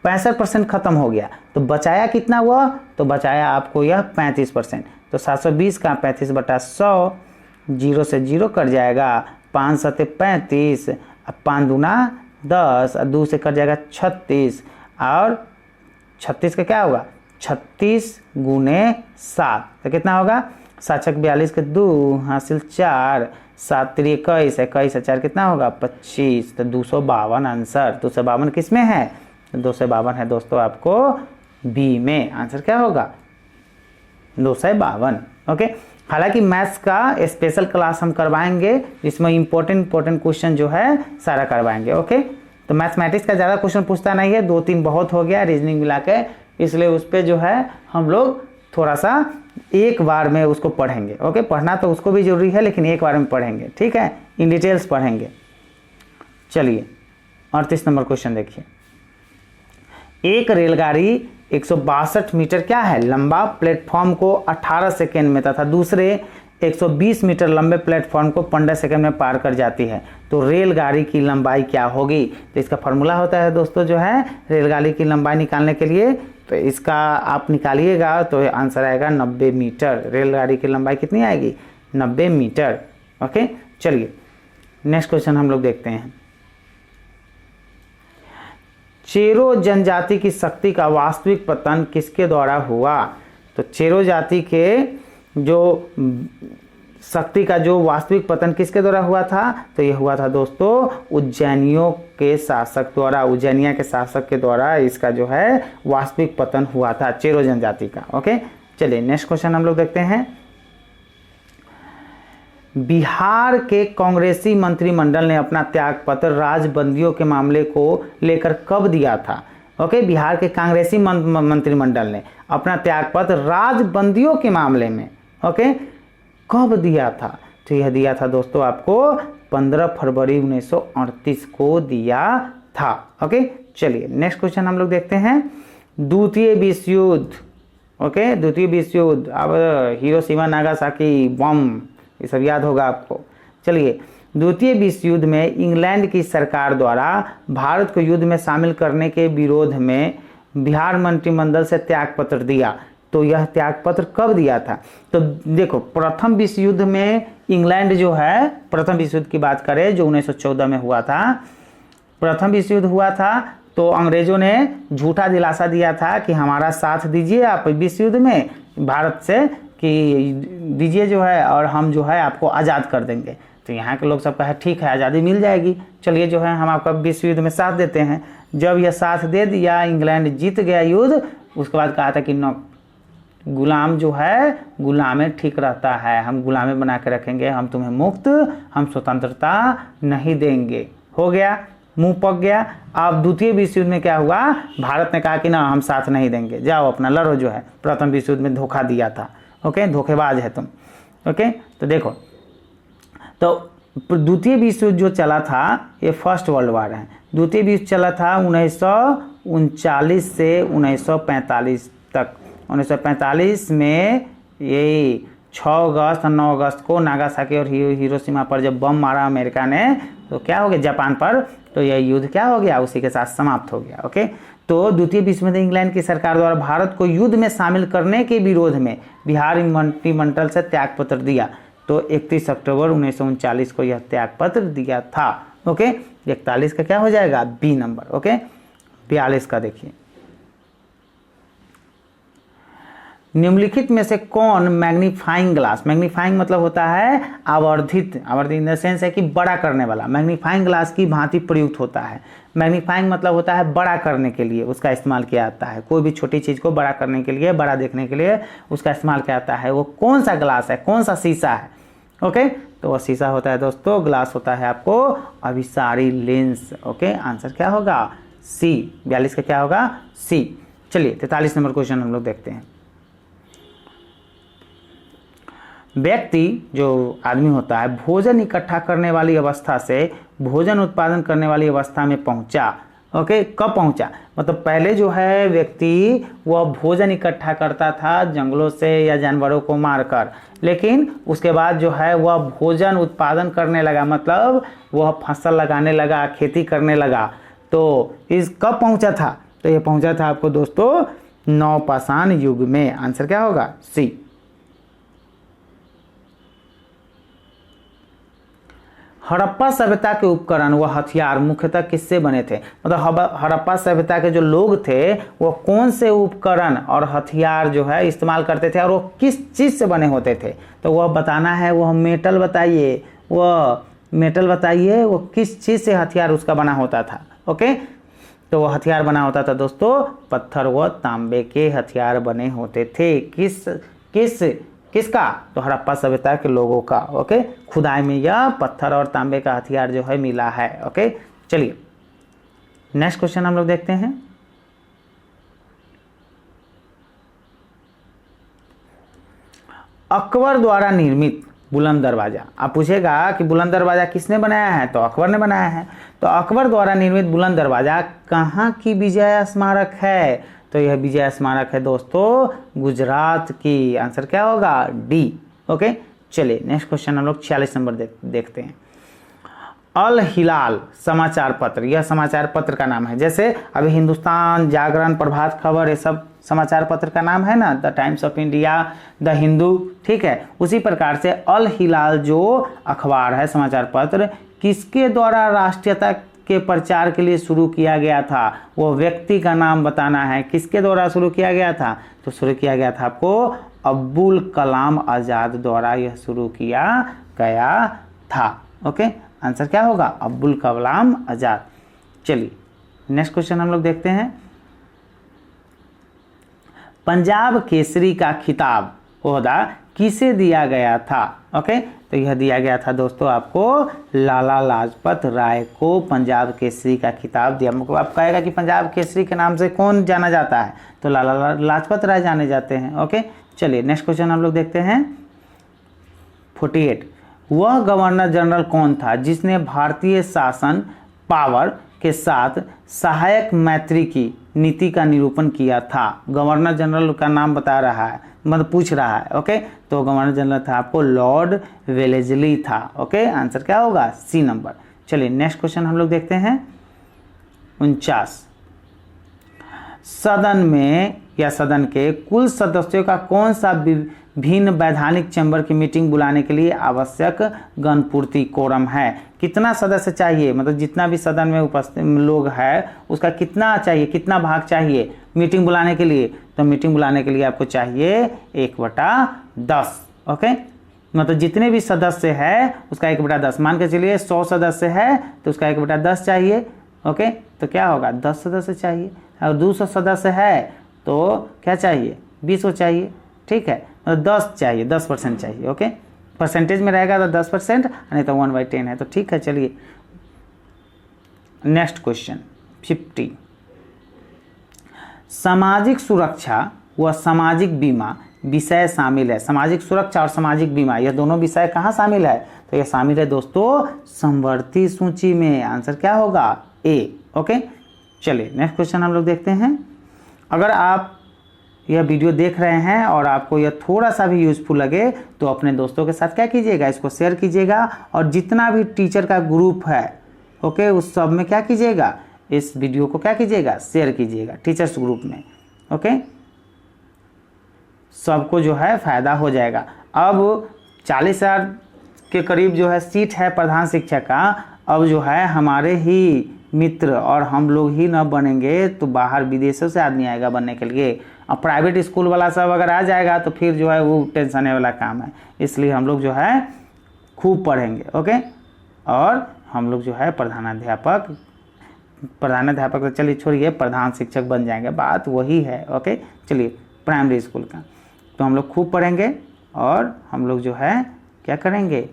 65% खत्म हो गया, तो बचाया कितना हुआ? तो बचाया आपको यह 35%। तो 720 का 35/100, 0 से 0 कट जाएगा, 5 7 35, 5 दूना 10, 2 से कट जाएगा 36, और 36 का क्या होगा? 36 गुने 7, तो कितना होगा? 7 छक 42 के 2 हासिल 4, 7 3 21, 21 4 कितना होगा? 25, तो 252 आंसर। 252 किस में है? 252 है दोस्तों आपको बी में। आंसर क्या होगा? 252। ओके, हालांकि मैथ्स का स्पेशल क्लास हम करवाएंगे जिसमें इंपॉर्टेंट क्वेश्चन जो है सारा करवाएंगे। ओके, तो मैथमेटिक्स का ज़्यादा क्वेश्चन पूछता नहीं है, 2-3 बहुत हो गया रीजनिंग मिला के, इसलिए उस पर जो है हम लोग थोड़ा सा एक बार में उसको पढ़ेंगे। ओके, पढ़ना तो उसको भी जरूरी है लेकिन एक बार में पढ़ेंगे, ठीक है, इन डिटेल्स पढ़ेंगे। चलिए 38 नंबर क्वेश्चन देखिए। एक रेलगाड़ी 162 मीटर क्या है लंबा प्लेटफॉर्म को 18 सेकेंड में तथा दूसरे 120 मीटर लंबे प्लेटफॉर्म को 15 सेकेंड में पार कर जाती है, तो रेलगाड़ी की लंबाई क्या होगी? तो इसका फॉर्मूला होता है दोस्तों जो है रेलगाड़ी की लंबाई निकालने के लिए, तो इसका आप निकालिएगा तो आंसर आएगा 90 मीटर। रेलगाड़ी की लंबाई कितनी आएगी? 90 मीटर। ओके, चलिए नेक्स्ट क्वेश्चन हम लोग देखते हैं। चेरो जनजाति की शक्ति का वास्तविक पतन किसके द्वारा हुआ? तो चेरो जाति के जो शक्ति का जो वास्तविक पतन किसके द्वारा हुआ था? तो ये हुआ था दोस्तों उज्जैनियों के शासक द्वारा, उज्जैनिया के शासक के द्वारा इसका जो है वास्तविक पतन हुआ था चेरो जनजाति का। ओके, चलिए नेक्स्ट क्वेश्चन हम लोग देखते हैं। बिहार के कांग्रेसी मंत्रिमंडल ने अपना त्यागपत्र राजबंदियों के मामले को लेकर कब दिया था? ओके, बिहार के कांग्रेसी मंत्रिमंडल ने अपना त्यागपत्र राजबंदियों के मामले में ओके कब दिया था? तो यह दिया था दोस्तों आपको 15 फरवरी 1938 को दिया था। ओके, चलिए नेक्स्ट क्वेश्चन हम लोग देखते हैं। द्वितीय विश्व युद्ध, ओके, द्वितीय विश्व युद्ध, अब हिरोशिमा नागासाकी बम ये सब याद होगा आपको। चलिए, द्वितीय विश्व युद्ध में इंग्लैंड की सरकार द्वारा भारत को युद्ध में शामिल करने के विरोध में बिहार मंत्रिमंडल से त्यागपत्र दिया। तो यह त्यागपत्र कब दिया था? तो देखो, प्रथम विश्व युद्ध में इंग्लैंड जो है, प्रथम विश्व युद्ध की बात करें जो 1914 में हुआ था, प्रथम विश्व युद्ध हुआ था, तो अंग्रेजों ने झूठा दिलासा दिया था कि हमारा साथ दीजिए आप विश्व युद्ध में भारत से, कि दीजिए जो है और हम जो है आपको आज़ाद कर देंगे। तो यहाँ के लोग सब कहे ठीक है आज़ादी मिल जाएगी, चलिए जो है हम आपका विश्व युद्ध में साथ देते हैं। जब यह साथ दे दिया, इंग्लैंड जीत गया युद्ध, उसके बाद कहा था कि न, गुलाम जो है गुलामे ठीक रहता है, हम गुलामे बना के रखेंगे, हम तुम्हें मुक्त, हम स्वतंत्रता नहीं देंगे। हो गया, मुंह पक गया। अब द्वितीय विश्व युद्ध में क्या हुआ? भारत ने कहा कि ना हम साथ नहीं देंगे, जाओ अपना लड़ो जो है। प्रथम विश्व युद्ध में धोखा दिया था, ओके, धोखेबाज है तुम। ओके, तो देखो, तो द्वितीय विश्व युद्ध जो चला था ये फर्स्ट वर्ल्ड वार है। द्वितीय विश्व चला था 1939 से 1945 तक। 1945 में ये 6 अगस्त और 9 अगस्त को नागासाकी और हिरोशिमा पर जब बम मारा अमेरिका ने, तो क्या हो गया जापान पर, तो यह युद्ध क्या हो गया? उसी के साथ समाप्त हो गया। ओके, तो द्वितीय विश्व युद्ध में इंग्लैंड की सरकार द्वारा भारत को युद्ध में शामिल करने के विरोध में बिहार मंत्रिमंडल से त्यागपत्र दिया। तो 31 अक्टूबर 1939 को यह त्यागपत्र दिया था। ओके, 41 का क्या हो जाएगा? B number. ओके, 42 का देखिए, निम्नलिखित में से कौन मैग्नीफाइंग ग्लास, मैग्नीफाइंग मतलब होता है आवर्धित, आवर्धित इन द सेंस है कि बड़ा करने वाला, मैग्नीफाइंग ग्लास की भांति प्रयुक्त होता है। मैग्नीफाइंग मतलब होता है बड़ा करने के लिए उसका इस्तेमाल किया जाता है, कोई भी छोटी चीज़ को बड़ा करने के लिए, बड़ा देखने के लिए उसका इस्तेमाल किया जाता है। वो कौन सा ग्लास है, कौन सा शीशा है? ओके, तो वह शीशा होता है दोस्तों, ग्लास होता है आपको अभिसारी लेंस। ओके, आंसर क्या होगा? सी। 42 का क्या होगा? सी। चलिए 43 नंबर क्वेश्चन हम लोग देखते हैं। व्यक्ति जो आदमी होता है भोजन इकट्ठा करने वाली अवस्था से भोजन उत्पादन करने वाली अवस्था में पहुंचा। ओके, कब पहुंचा? मतलब पहले जो है व्यक्ति वह भोजन इकट्ठा करता था जंगलों से या जानवरों को मारकर, लेकिन उसके बाद जो है वह भोजन उत्पादन करने लगा, मतलब वह फसल लगाने लगा, खेती करने लगा। तो इस कब पहुंचा था? तो ये पहुंचा था आपको दोस्तों नवपाषाण युग में। आंसर क्या होगा? सी। हड़प्पा सभ्यता के उपकरण व हथियार मुख्यतः किससे बने थे? मतलब हड़प्पा सभ्यता के जो लोग थे वो कौन से उपकरण और हथियार जो है इस्तेमाल करते थे और वो किस चीज़ से बने होते थे? तो वह बताना है, वह मेटल बताइए, वह मेटल बताइए, वो किस चीज़ से हथियार उसका बना होता था। ओके, तो वह हथियार बना होता था दोस्तों पत्थर व तांबे के हथियार बने होते थे। किसका? तो हड़प्पा सभ्यता के लोगों का। ओके, खुदाई में यह पत्थर और तांबे का हथियार जो है मिला है। ओके, चलिए नेक्स्ट क्वेश्चन हम लोग देखते हैं। अकबर द्वारा निर्मित बुलंद दरवाजा। आप पूछेगा कि बुलंद दरवाजा किसने बनाया है? तो अकबर ने बनाया है। तो अकबर द्वारा निर्मित बुलंद दरवाजा कहाँ की विजय स्मारक है? तो यह विजय स्मारक है दोस्तों गुजरात की। आंसर क्या होगा? डी। ओके, चलिए नेक्स्ट क्वेश्चन हम लोग 46 नंबर देखते हैं। अल हिलाल समाचार पत्र, यह समाचार पत्र का नाम है। जैसे अभी हिंदुस्तान, जागरण, प्रभात खबर, ये सब समाचार पत्र का नाम है ना, the times of India, the Hindu, ठीक है। उसी प्रकार से अल हिलाल जो अखबार है, समाचार पत्र, किसके द्वारा राष्ट्रीयता के प्रचार के लिए शुरू किया गया था, वो व्यक्ति का नाम बताना है। किसके द्वारा शुरू किया गया था, तो शुरू किया गया था आपको अब्दुल कलाम आज़ाद द्वारा यह शुरू किया गया था। ओके, आंसर क्या होगा, अब्दुल कलाम आज़ाद। चलिए नेक्स्ट क्वेश्चन हम लोग देखते हैं। पंजाब केसरी का खिताब ओहदा किसे दिया गया था। ओके, तो यह दिया गया था दोस्तों आपको लाला लाजपत राय को पंजाब केसरी का खिताब दिया। मतलब आप कहेगा कि पंजाब केसरी के नाम से कौन जाना जाता है, तो लाला लाजपत राय जाने जाते हैं। ओके, चलिए नेक्स्ट क्वेश्चन हम लोग देखते हैं। 48, वह गवर्नर जनरल कौन था जिसने भारतीय शासन पावर के साथ सहायक मैत्री की नीति का निरूपण किया था। गवर्नर जनरल का नाम बता रहा है, मतलब पूछ रहा है। ओके, तो गवर्नर जनरल था आपको लॉर्ड वेलेस्ली था। ओके, आंसर क्या होगा, सी नंबर। चलिए नेक्स्ट क्वेश्चन हम लोग देखते हैं। 49, सदन में या सदन के कुल सदस्यों का कौन सा भिन्न वैधानिक चैम्बर की मीटिंग बुलाने के लिए आवश्यक गणपूर्ति कोरम है। कितना सदस्य चाहिए, मतलब जितना भी सदन में उपस्थित लोग हैं उसका कितना चाहिए, कितना भाग चाहिए मीटिंग बुलाने के लिए। तो मीटिंग बुलाने के लिए आपको चाहिए 1/10। ओके, मतलब जितने भी सदस्य है उसका 1/10। मान के चलिए 100 सदस्य है तो उसका 1/10 चाहिए। ओके, तो क्या होगा, 10 सदस्य चाहिए। और 200 सदस्य है तो क्या चाहिए, 20 चाहिए। ठीक है, मतलब 10 चाहिए, 10% चाहिए। ओके, परसेंटेज में रहेगा तो 10%, नहीं तो 1/10 है। तो ठीक है, चलिए नेक्स्ट क्वेश्चन 50, सामाजिक सुरक्षा व सामाजिक बीमा विषय शामिल है। सामाजिक सुरक्षा और सामाजिक बीमा यह दोनों विषय कहाँ शामिल है, तो यह शामिल है दोस्तों समवर्ती सूची में। आंसर क्या होगा, ए। ओके, चलिए नेक्स्ट क्वेश्चन हम लोग देखते हैं। अगर आप यह वीडियो देख रहे हैं और आपको यह थोड़ा सा भी यूजफुल लगे तो अपने दोस्तों के साथ क्या कीजिएगा, इसको शेयर कीजिएगा। और जितना भी टीचर का ग्रुप है, ओके, उस सब में क्या कीजिएगा, इस वीडियो को क्या कीजिएगा, शेयर कीजिएगा टीचर्स ग्रुप में। ओके, सबको जो है फ़ायदा हो जाएगा। अब 40,000 के करीब जो है सीट है प्रधान शिक्षक का। अब जो है हमारे ही मित्र और हम लोग ही न बनेंगे तो बाहर विदेशों से आदमी आएगा बनने के लिए। अब प्राइवेट स्कूल वाला सब अगर आ जाएगा तो फिर जो है वो टेंशन वाला काम है। इसलिए हम लोग जो है खूब पढ़ेंगे। ओके, और हम लोग जो है प्रधानाध्यापक तो चलिए छोड़िए, प्रधान शिक्षक बन जाएंगे, बात वही है। ओके, चलिए प्राइमरी स्कूल का तो हम लोग खूब पढ़ेंगे और हम लोग जो है क्या करेंगे,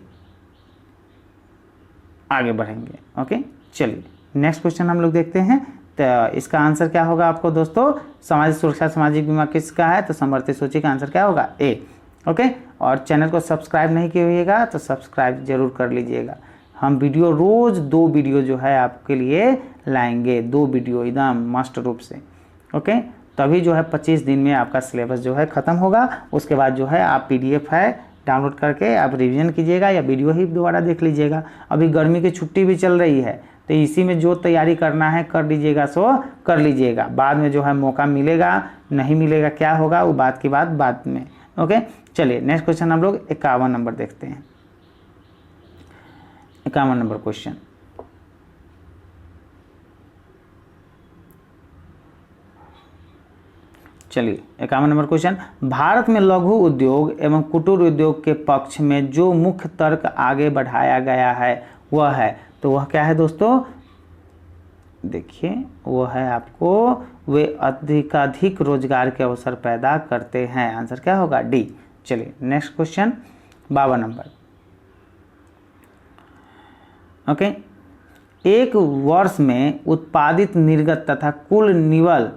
आगे बढ़ेंगे। ओके, चलिए नेक्स्ट क्वेश्चन हम लोग देखते हैं। तो इसका आंसर क्या होगा आपको दोस्तों, सामाजिक सुरक्षा सामाजिक बीमा किसका है, तो समवर्ती सूची का आंसर क्या होगा, ए। ओके, और चैनल को सब्सक्राइब नहीं किए हुएगा तो सब्सक्राइब जरूर कर लीजिएगा। हम वीडियो रोज 2 वीडियो जो है आपके लिए लाएंगे, 2 वीडियो एकदम मस्ट रूप से। ओके, तभी जो है 25 दिन में आपका सिलेबस जो है ख़त्म होगा। उसके बाद जो है आप PDF है डाउनलोड करके आप रिवीजन कीजिएगा या वीडियो ही दोबारा देख लीजिएगा। अभी गर्मी की छुट्टी भी चल रही है तो इसी में जो तैयारी करना है कर लीजिएगा, सो कर लीजिएगा। बाद में जो है मौका मिलेगा नहीं मिलेगा क्या होगा वो बात की बात बाद में। ओके, चलिए नेक्स्ट क्वेश्चन हम लोग 51 नंबर देखते हैं। 51 नंबर क्वेश्चन, चलिए 51 नंबर क्वेश्चन, भारत में लघु उद्योग एवं कुटीर उद्योग के पक्ष में जो मुख्य तर्क आगे बढ़ाया गया है वह है, तो वह क्या है दोस्तों, देखिए वो है आपको वे अधिकाधिक रोजगार के अवसर पैदा करते हैं। आंसर क्या होगा, डी। चलिए नेक्स्ट क्वेश्चन 52 नंबर। ओके, एक वर्ष में उत्पादित निर्गत तथा कुल निवल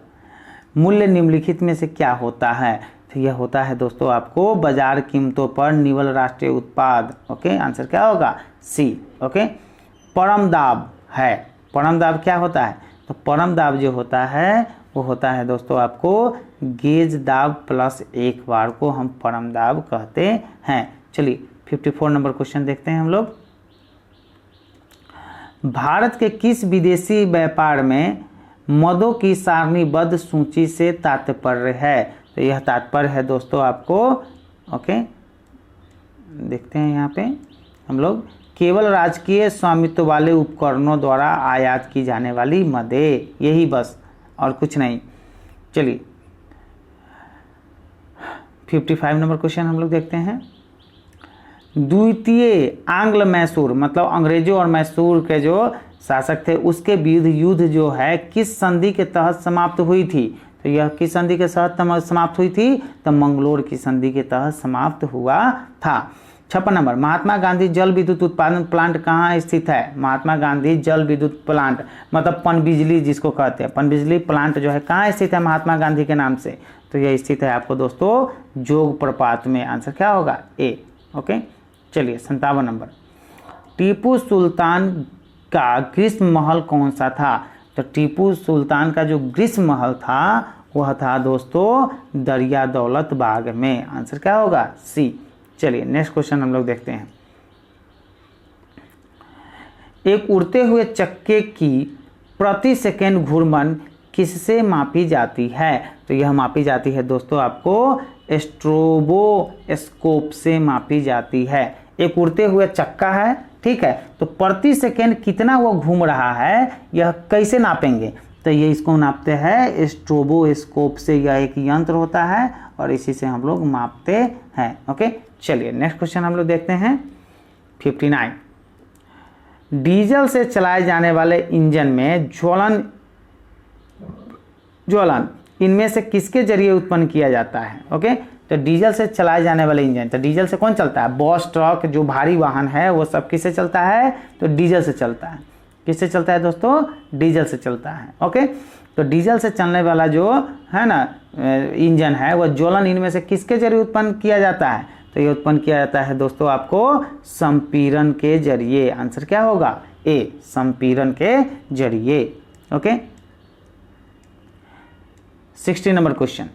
मूल्य निम्नलिखित में से क्या होता है, तो यह होता है दोस्तों आपको बाजार कीमतों पर निवल राष्ट्रीय उत्पाद। ओके, आंसर क्या होगा, सी। ओके, परम दाब है, परम दाब क्या होता है, तो परम दाब जो होता है वो होता है दोस्तों आपको गेज दाब प्लस 1 बार को हम परम दाब कहते हैं। चलिए 54 नंबर क्वेश्चन देखते हैं हम लोग। भारत के किस विदेशी व्यापार में मदों की सारणीबद्ध सूची से तात्पर्य है? तो यह तात्पर्य है दोस्तों आपको, ओके, देखते हैं यहाँ पे हम लोग, केवल राजकीय स्वामित्व वाले उपकरणों द्वारा आयात की जाने वाली मदें, यही बस, और कुछ नहीं। चलिए 55 नंबर क्वेश्चन हम लोग देखते हैं। द्वितीय आंग्ल मैसूर, मतलब अंग्रेजों और मैसूर के जो शासक थे उसके विरुद्ध युद्ध जो है किस संधि के तहत समाप्त हुई थी? तो यह किस संधि के तहत समाप्त हुई थी? तो मंगलोर की संधि के तहत समाप्त हुआ था। 56 नंबर, महात्मा गांधी जल विद्युत उत्पादन प्लांट कहाँ स्थित है? महात्मा गांधी जल विद्युत प्लांट मतलब पनबिजली जिसको कहते हैं, पनबिजली प्लांट जो है कहाँ स्थित है महात्मा गांधी के नाम से? तो यह स्थित है आपको दोस्तों जोग प्रपात में। आंसर क्या होगा? ए। ओके, चलिए 57 नंबर, टीपू सुल्तान का ग्रीष्म महल कौन सा था? तो टीपू सुल्तान का जो ग्रीष्म महल था वह था दोस्तों दरिया दौलत बाग में। आंसर क्या होगा? सी। चलिए नेक्स्ट क्वेश्चन हम लोग देखते हैं। एक उड़ते हुए चक्के की प्रति सेकेंड घूर्णन किससे मापी जाती है? तो यह मापी जाती है दोस्तों आपको स्ट्रोबोस्कोप से मापी जाती है। एक उड़ते हुए चक्का है, ठीक है, तो प्रति सेकेंड कितना वो घूम रहा है यह कैसे नापेंगे? तो ये इसको नापते हैं स्ट्रोबोस्कोप से। यह एक यंत्र होता है और इसी से हम लोग मापते हैं। ओके, चलिए नेक्स्ट क्वेश्चन हम लोग देखते हैं। 59, डीजल से चलाए जाने वाले इंजन में ज्वलन इनमें से किसके जरिए उत्पन्न किया जाता है? ओके, तो डीजल से चलाए जाने वाले इंजन, तो डीजल से कौन चलता है? बस, ट्रक, जो भारी वाहन है वो सब किससे चलता है? तो डीजल से चलता है। किससे चलता है दोस्तों? डीजल से चलता है। ओके, तो डीजल से चलने वाला जो है ना इंजन है वह ज्वलन इनमें से किसके जरिए उत्पन्न किया जाता है? तो ये उत्पन्न किया जाता है दोस्तों आपको संपीड़न के जरिए। आंसर क्या होगा? ए, संपीड़न के जरिए। ओके, 60 नंबर क्वेश्चन,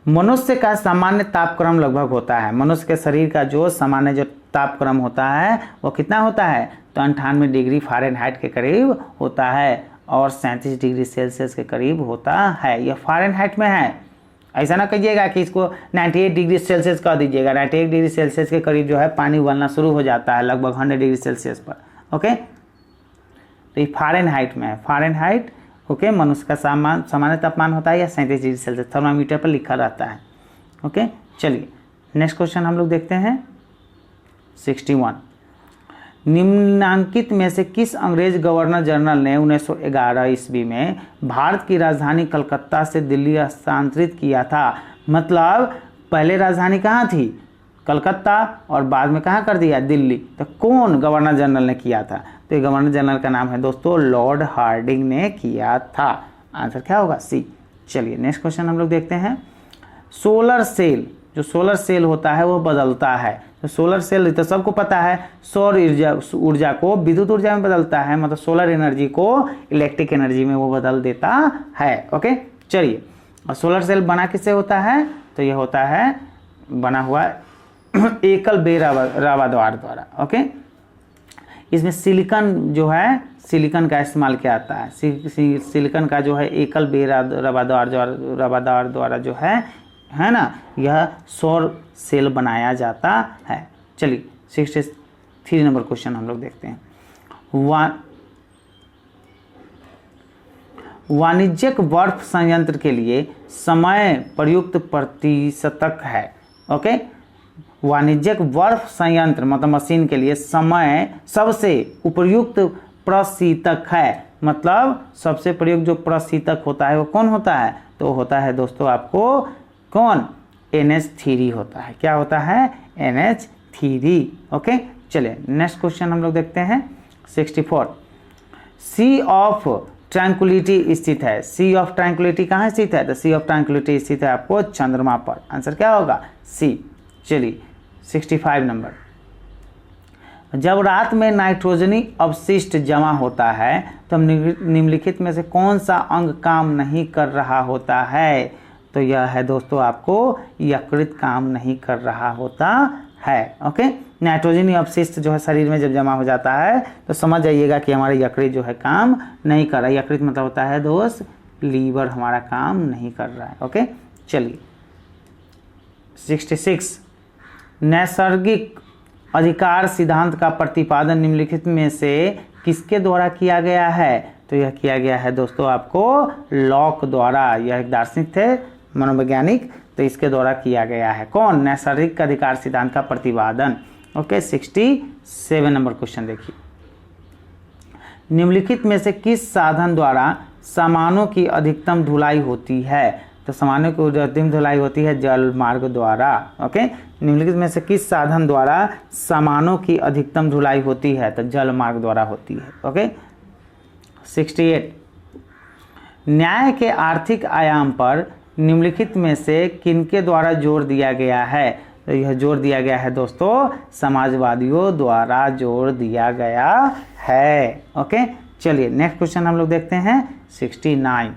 मनुष्य का सामान्य तापक्रम लगभग होता है, मनुष्य के शरीर का जो सामान्य जो तापक्रम होता है वो कितना होता है? तो 98 डिग्री फ़ारेनहाइट के करीब होता है और 37 डिग्री सेल्सियस के करीब होता है। यह फ़ारेनहाइट में है, ऐसा ना कहिएगा कि इसको 98 डिग्री सेल्सियस कर दीजिएगा। 98 डिग्री सेल्सियस के करीब जो है पानी उबलना शुरू हो जाता है लगभग 100 डिग्री सेल्सियस पर। ओके, तो ये फ़ारेनहाइट में है, फ़ारेनहाइट। ओके, मनुष्य का सामान्य तापमान होता है या 37 डिग्री सेल्सियस थर्मामीटर पर लिखा रहता है। ओके, चलिए नेक्स्ट क्वेश्चन हम लोग देखते हैं। 61, निम्नांकित में से किस अंग्रेज गवर्नर जनरल ने 1911 ईस्वी में भारत की राजधानी कलकत्ता से दिल्ली हस्तांतरित किया था? मतलब पहले राजधानी कहाँ थी? कलकत्ता, और बाद में कहाँ कर दिया? दिल्ली। तो कौन गवर्नर जनरल ने किया था? तो ये गवर्नर जनरल का नाम है दोस्तों लॉर्ड हार्डिंग ने किया था। आंसर क्या होगा? सी। चलिए नेक्स्ट क्वेश्चन हम लोग देखते हैं। सोलर सेल, जो सोलर सेल होता है वो बदलता है, तो सोलर सेल तो सबको पता है सौर ऊर्जा को विद्युत ऊर्जा में बदलता है, मतलब सोलर एनर्जी को इलेक्ट्रिक एनर्जी में वो बदल देता है। ओके, चलिए, और सोलर सेल बना किससे होता है? तो ये होता है बना हुआ एकल बेरावाद्वार द्वारा। ओके, इसमें सिलिकॉन जो है, सिलिकॉन का इस्तेमाल किया जाता है। सिलिकॉन का जो है एकल बेरावाद्वार द्वारा जो है ना, यह सौर सेल बनाया जाता है। चलिए 63 नंबर क्वेश्चन हम लोग देखते हैं। वाणिज्यिक बर्फ संयंत्र के लिए समय प्रयुक्त प्रतिशतक है। ओके, वाणिज्यिक बर्फ संयंत्र मतलब मशीन के लिए समय सबसे उपयुक्त प्रशीतक है, मतलब सबसे प्रयुक्त जो प्रशीतक होता है वो कौन होता है? तो होता है दोस्तों आपको कौन? NH3 होता है। क्या होता है? NH3। ओके, चलिए नेक्स्ट क्वेश्चन हम लोग देखते हैं। 64, सी ऑफ ट्रैंक्विलिटी स्थित है। सी ऑफ ट्रैंक्विलिटी कहाँ स्थित है? तो सी ऑफ ट्रैंक्विलिटी स्थित है आपको चंद्रमा पर। आंसर क्या होगा? सी। चलिए 65 नंबर, जब रात में नाइट्रोजनी अवशिष्ट जमा होता है तो निम्नलिखित में से कौन सा अंग काम नहीं कर रहा होता है? तो यह है दोस्तों आपको यकृत काम नहीं कर रहा होता है। ओके, नाइट्रोजन अपशिष्ट जो है शरीर में जब जमा हो जाता है तो समझ जाइएगा कि हमारा यकृत जो है काम नहीं कर रहा है। यकृत मतलब होता है दोस्त लीवर, हमारा काम नहीं कर रहा है। ओके, चलिए 66 नैसर्गिक अधिकार सिद्धांत का प्रतिपादन निम्नलिखित में से किसके द्वारा किया गया है? तो यह किया गया है दोस्तों आपको लॉक द्वारा। यह एक दार्शनिक थे, मनोवैज्ञानिक, तो इसके द्वारा किया गया है। कौन? नैसर्गिक अधिकार सिद्धांत का प्रतिपादन। ओके, 67 नंबर क्वेश्चन देखिए, निम्नलिखित में से किस साधन द्वारा सामानों की अधिकतम ढुलाई होती है? तो सामानों की अधिकतम ढुलाई होती है जल मार्ग द्वारा। ओके, निम्नलिखित में से किस साधन द्वारा सामानों की अधिकतम ढुलाई होती है? तो जल मार्ग द्वारा होती है। ओके, 68 न्याय के आर्थिक आयाम पर निम्नलिखित में से किनके द्वारा जोर दिया गया है? तो यह जोर दिया गया है दोस्तों समाजवादियों द्वारा जोर दिया गया है। ओके, चलिए नेक्स्ट क्वेश्चन हम लोग देखते हैं 69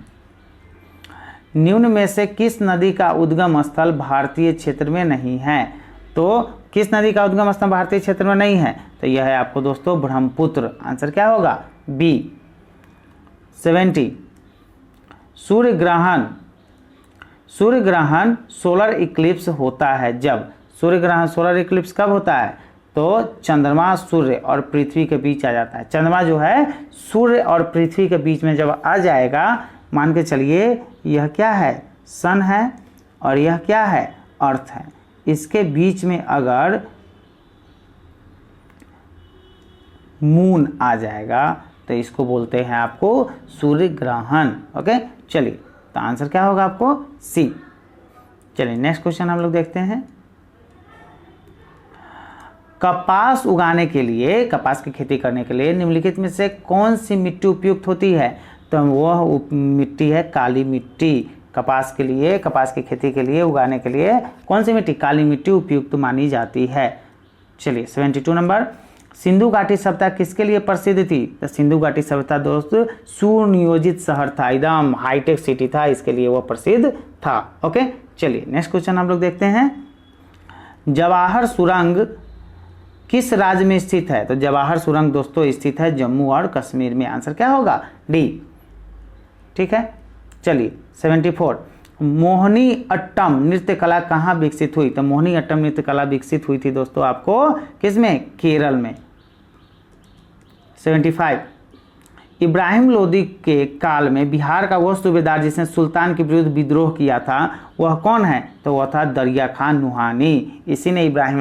निम्न में से किस नदी का उद्गम स्थल भारतीय क्षेत्र में नहीं है? तो किस नदी का उद्गम स्थल भारतीय क्षेत्र में नहीं है? तो यह है आपको दोस्तों ब्रह्मपुत्र। आंसर क्या होगा? बी। 70 सूर्य ग्रहण सोलर इक्लिप्स होता है जब? सूर्य ग्रहण सोलर इक्लिप्स कब होता है? तो चंद्रमा सूर्य और पृथ्वी के बीच आ जाता है। चंद्रमा जो है सूर्य और पृथ्वी के बीच में जब आ जाएगा, मान के चलिए यह क्या है? सन है और यह क्या है? अर्थ है। इसके बीच में अगर मून आ जाएगा तो इसको बोलते हैं आपको सूर्य ग्रहण। ओके, चलिए तो आंसर क्या होगा आपको? सी। चलिए नेक्स्ट क्वेश्चन हम लोग देखते हैं, कपास उगाने के लिए, कपास की खेती करने के लिए निम्नलिखित में से कौन सी मिट्टी उपयुक्त होती है? तो वह मिट्टी है काली मिट्टी। कपास के लिए, कपास की खेती के लिए, उगाने के लिए कौन सी मिट्टी? काली मिट्टी उपयुक्त मानी जाती है। चलिए 72 नंबर, सिंधु घाटी सभ्यता किसके लिए प्रसिद्ध थी? तो सिंधु घाटी सभ्यता दोस्त सुनियोजित शहर था, एकदम हाईटेक सिटी था, इसके लिए वह प्रसिद्ध था। ओके, चलिए नेक्स्ट क्वेश्चन हम लोग देखते हैं, जवाहर सुरंग किस राज्य में स्थित है? तो जवाहर सुरंग दोस्तों स्थित है जम्मू और कश्मीर में। आंसर क्या होगा? डी। ठीक है, चलिए 74 मोहिनी अट्टम नृत्य कला कहाँ विकसित हुई? तो मोहिनी अट्टम नृत्य कला विकसित हुई थी दोस्तों आपको किसमें? केरल में। 75 इब्राहिम लोदी के काल में बिहार का वह सूबेदार जिसने सुल्तान के विरुद्ध विद्रोह किया था वह कौन है? तो वह था दरिया खान नुहानी। इसी ने इब्राहिम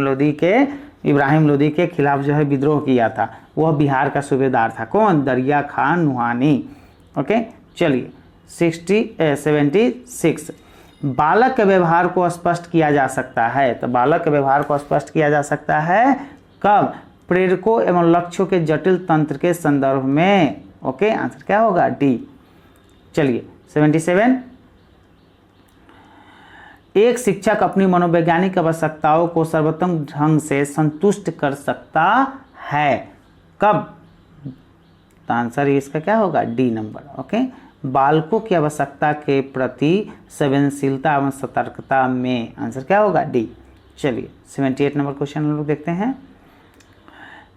लोदी के खिलाफ जो है विद्रोह किया था। वह बिहार का सूबेदार था। कौन? दरिया खान नुहानी। ओके, चलिए 76 बालक के व्यवहार को स्पष्ट किया जा सकता है। तो बालक के व्यवहार को स्पष्ट किया जा सकता है कब? प्रेरकों एवं लक्ष्यों के जटिल तंत्र के संदर्भ में। ओके, आंसर क्या होगा? डी। चलिए 77 एक शिक्षक अपनी मनोवैज्ञानिक आवश्यकताओं को सर्वोत्तम ढंग से संतुष्ट कर सकता है कब? तो आंसर इसका क्या होगा? D number. ओके, बालकों की आवश्यकता के प्रति संवेदनशीलता एवं सतर्कता में। आंसर क्या होगा? डी। चलिए 78 नंबर क्वेश्चन हम लोग देखते हैं,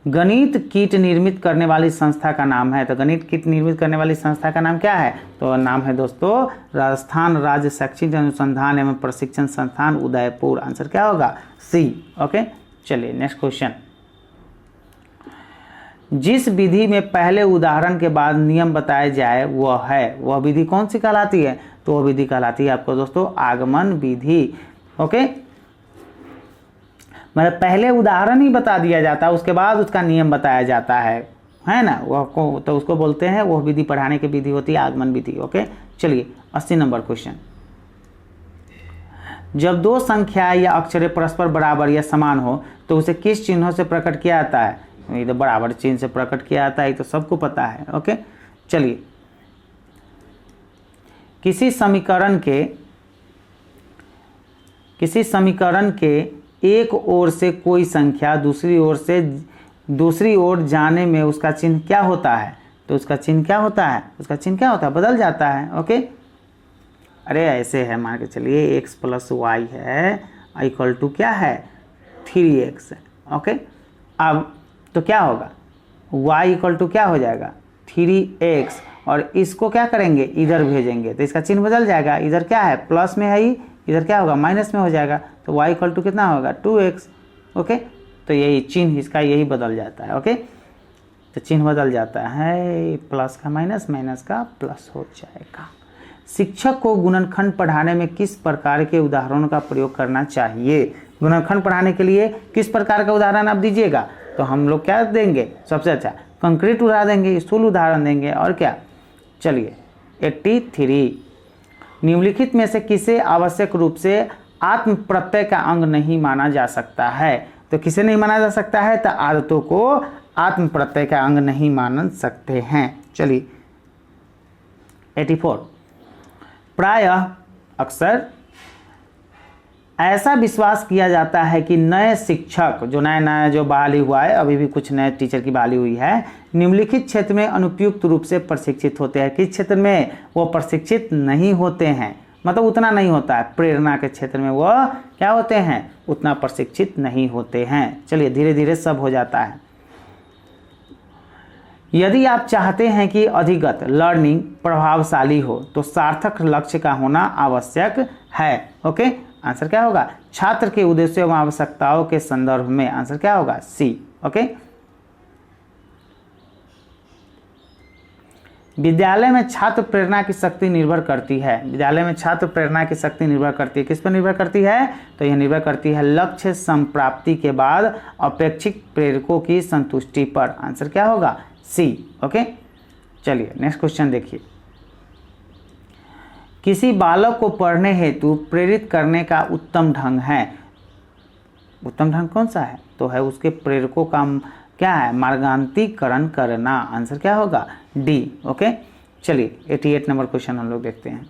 गणित किट निर्मित करने वाली संस्था का नाम है। तो गणित किट निर्मित करने वाली संस्था का नाम क्या है? तो नाम है दोस्तों राजस्थान राज्य शैक्षिक अनुसंधान एवं प्रशिक्षण संस्थान उदयपुर। आंसर क्या होगा? सी। ओके, चलिए नेक्स्ट क्वेश्चन, जिस विधि में पहले उदाहरण के बाद नियम बताए जाए वह विधि कौन सी कहलाती है? तो वह विधि कहलाती है आपको दोस्तों आगमन विधि। ओके, मतलब पहले उदाहरण ही बता दिया जाता है, उसके बाद उसका नियम बताया जाता है ना, वह को तो उसको बोलते हैं, वह विधि पढ़ाने की विधि होती है आगमन विधि। ओके, चलिए 80 नंबर क्वेश्चन, जब दो संख्या या अक्षरें परस्पर बराबर या समान हो तो उसे किस चिन्हों से प्रकट किया जाता है? ये तो बराबर चिन्ह से प्रकट किया जाता है, ये तो सबको पता है। ओके, चलिए किसी समीकरण के एक ओर से कोई संख्या दूसरी ओर जाने में उसका चिन्ह क्या होता है? तो उसका चिन्ह क्या होता है? बदल जाता है। ओके, अरे ऐसे है, मान के चलिए x + y है इक्वल टू क्या है? 3x है। ओके, अब तो क्या होगा, y इक्वल टू क्या हो जाएगा 3x, और इसको क्या करेंगे इधर भेजेंगे तो इसका चिन्ह बदल जाएगा, इधर क्या है प्लस में है ही, इधर क्या होगा माइनस में हो जाएगा, तो y इक्वल टू कितना होगा 2x। ओके, तो यही चिन्ह इसका यही बदल जाता है। ओके, तो चिन्ह बदल जाता है, प्लस का माइनस, माइनस का प्लस हो जाएगा। शिक्षक को गुणनखंड पढ़ाने में किस प्रकार के उदाहरणों का प्रयोग करना चाहिए? गुणनखंड पढ़ाने के लिए किस प्रकार का उदाहरण आप दीजिएगा, तो हम लोग क्या देंगे, सबसे अच्छा कंक्रीट उदाहरण देंगे, स्थूल उदाहरण देंगे, और क्या, चलिए 83, निम्नलिखित में से किसे आवश्यक रूप से आत्म प्रत्यय का अंग नहीं माना जा सकता है? तो किसे नहीं माना जा सकता है, तो आदतों को आत्म प्रत्यय का अंग नहीं मान सकते हैं। चलिए 84, प्रायः अक्सर ऐसा विश्वास किया जाता है कि नए शिक्षक जो नया जो बहाली हुआ है, अभी भी कुछ नए टीचर की बहाली हुई है, निम्नलिखित क्षेत्र में अनुपयुक्त रूप से प्रशिक्षित होते हैं। किस क्षेत्र में वो प्रशिक्षित नहीं होते हैं, मतलब उतना नहीं होता है, प्रेरणा के क्षेत्र में वो क्या होते हैं, उतना प्रशिक्षित नहीं होते हैं। चलिए धीरे धीरे सब हो जाता है। यदि आप चाहते हैं कि अधिगत लर्निंग प्रभावशाली हो तो सार्थक लक्ष्य का होना आवश्यक है। ओके, आंसर क्या होगा, छात्र के उद्देश्यों एवं आवश्यकताओं के संदर्भ में, आंसर क्या होगा सी। ओके, विद्यालय में छात्र प्रेरणा की शक्ति निर्भर करती है। विद्यालय में छात्र प्रेरणा की शक्ति निर्भर करती है, किस पर निर्भर करती है, तो यह निर्भर करती है लक्ष्य संप्राप्ति के बाद अपेक्षित प्रेरकों की संतुष्टि पर। आंसर क्या होगा सी। ओके, चलिए नेक्स्ट क्वेश्चन देखिए। किसी बालक को पढ़ने हेतु प्रेरित करने का उत्तम ढंग है, उत्तम ढंग कौन सा है, तो है उसके प्रेरकों का क्या है, मार्गान्तीकरण करना। आंसर क्या होगा डी। ओके, चलिए 88 नंबर क्वेश्चन हम लोग देखते हैं।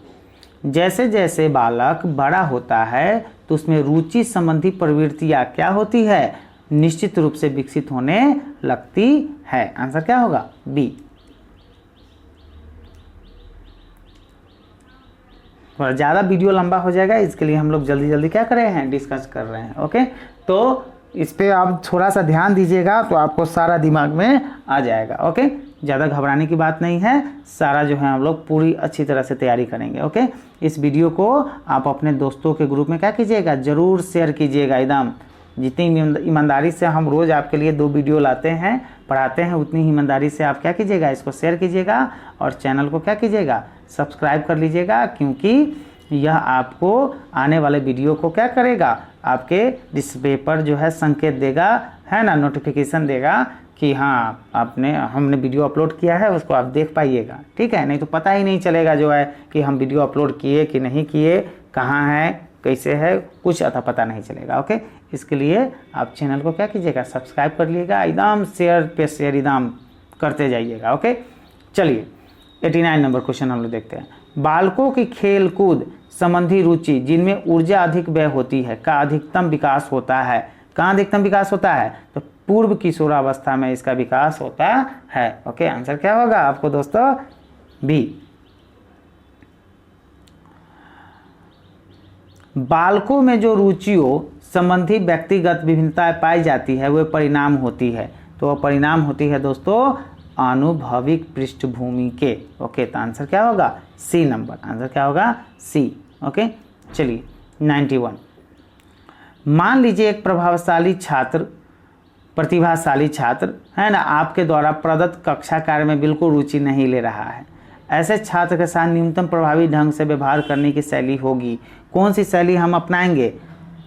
जैसे जैसे बालक बड़ा होता है तो उसमें रुचि संबंधी प्रवृत्तियां क्या होती है, निश्चित रूप से विकसित होने लगती है। आंसर क्या होगा बी। थोड़ा ज़्यादा वीडियो लंबा हो जाएगा, इसके लिए हम लोग जल्दी जल्दी क्या कर रहे हैं, डिस्कस कर रहे हैं। ओके, तो इस पे आप थोड़ा सा ध्यान दीजिएगा तो आपको सारा दिमाग में आ जाएगा। ओके, ज़्यादा घबराने की बात नहीं है, सारा जो है हम लोग पूरी अच्छी तरह से तैयारी करेंगे। ओके, इस वीडियो को आप अपने दोस्तों के ग्रुप में क्या कीजिएगा, ज़रूर शेयर कीजिएगा। एकदम जितनी ईमानदारी से हम रोज़ आपके लिए 2 वीडियो लाते हैं पढ़ाते हैं, उतनी ईमानदारी से आप क्या कीजिएगा, इसको शेयर कीजिएगा और चैनल को क्या कीजिएगा, सब्सक्राइब कर लीजिएगा, क्योंकि यह आपको आने वाले वीडियो को क्या करेगा, आपके डिस्प्ले पर जो है संकेत देगा, है ना, नोटिफिकेशन देगा कि हाँ हमने वीडियो अपलोड किया है, उसको आप देख पाइएगा। ठीक है, नहीं तो पता ही नहीं चलेगा जो है कि हम वीडियो अपलोड किए कि नहीं किए, कहाँ है, कैसे है, कुछ अता पता नहीं चलेगा। ओके, इसके लिए आप चैनल को क्या कीजिएगा, सब्सक्राइब कर लीजिएगा, एकदम शेयर पे शेयर एकदम करते जाइएगा। ओके, चलिए 89 नंबर क्वेश्चन हम लोग देखते हैं। बालकों की खेल कूद संबंधी रुचि जिनमें ऊर्जा अधिक व्यय होती है का अधिकतम विकास होता है। कहाँ अधिकतम विकास होता है, तो पूर्व किशोरावस्था में इसका विकास होता है। ओके, आंसर क्या होगा आपको दोस्तों बी। बालकों में जो रुचियों संबंधी व्यक्तिगत विभिन्नताएं पाई जाती है वह परिणाम होती है, तो वह परिणाम होती है दोस्तों अनुभविक पृष्ठभूमि के। ओके, तो आंसर क्या होगा सी नंबर, आंसर क्या होगा सी। ओके, चलिए 91। मान लीजिए एक प्रतिभाशाली छात्र है ना, आपके द्वारा प्रदत्त कक्षा कार्य में बिल्कुल रुचि नहीं ले रहा है। ऐसे छात्र के साथ न्यूनतम प्रभावी ढंग से व्यवहार करने की शैली होगी। कौन सी शैली हम अपनाएंगे,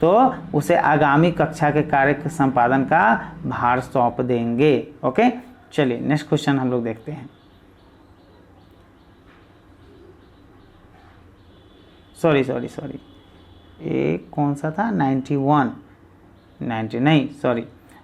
तो उसे आगामी कक्षा के कार्य के संपादन का भार सौंप देंगे। ओके, चलिए नेक्स्ट क्वेश्चन हम लोग देखते हैं। सॉरी ये कौन सा था, 91 90 नहीं सॉरी,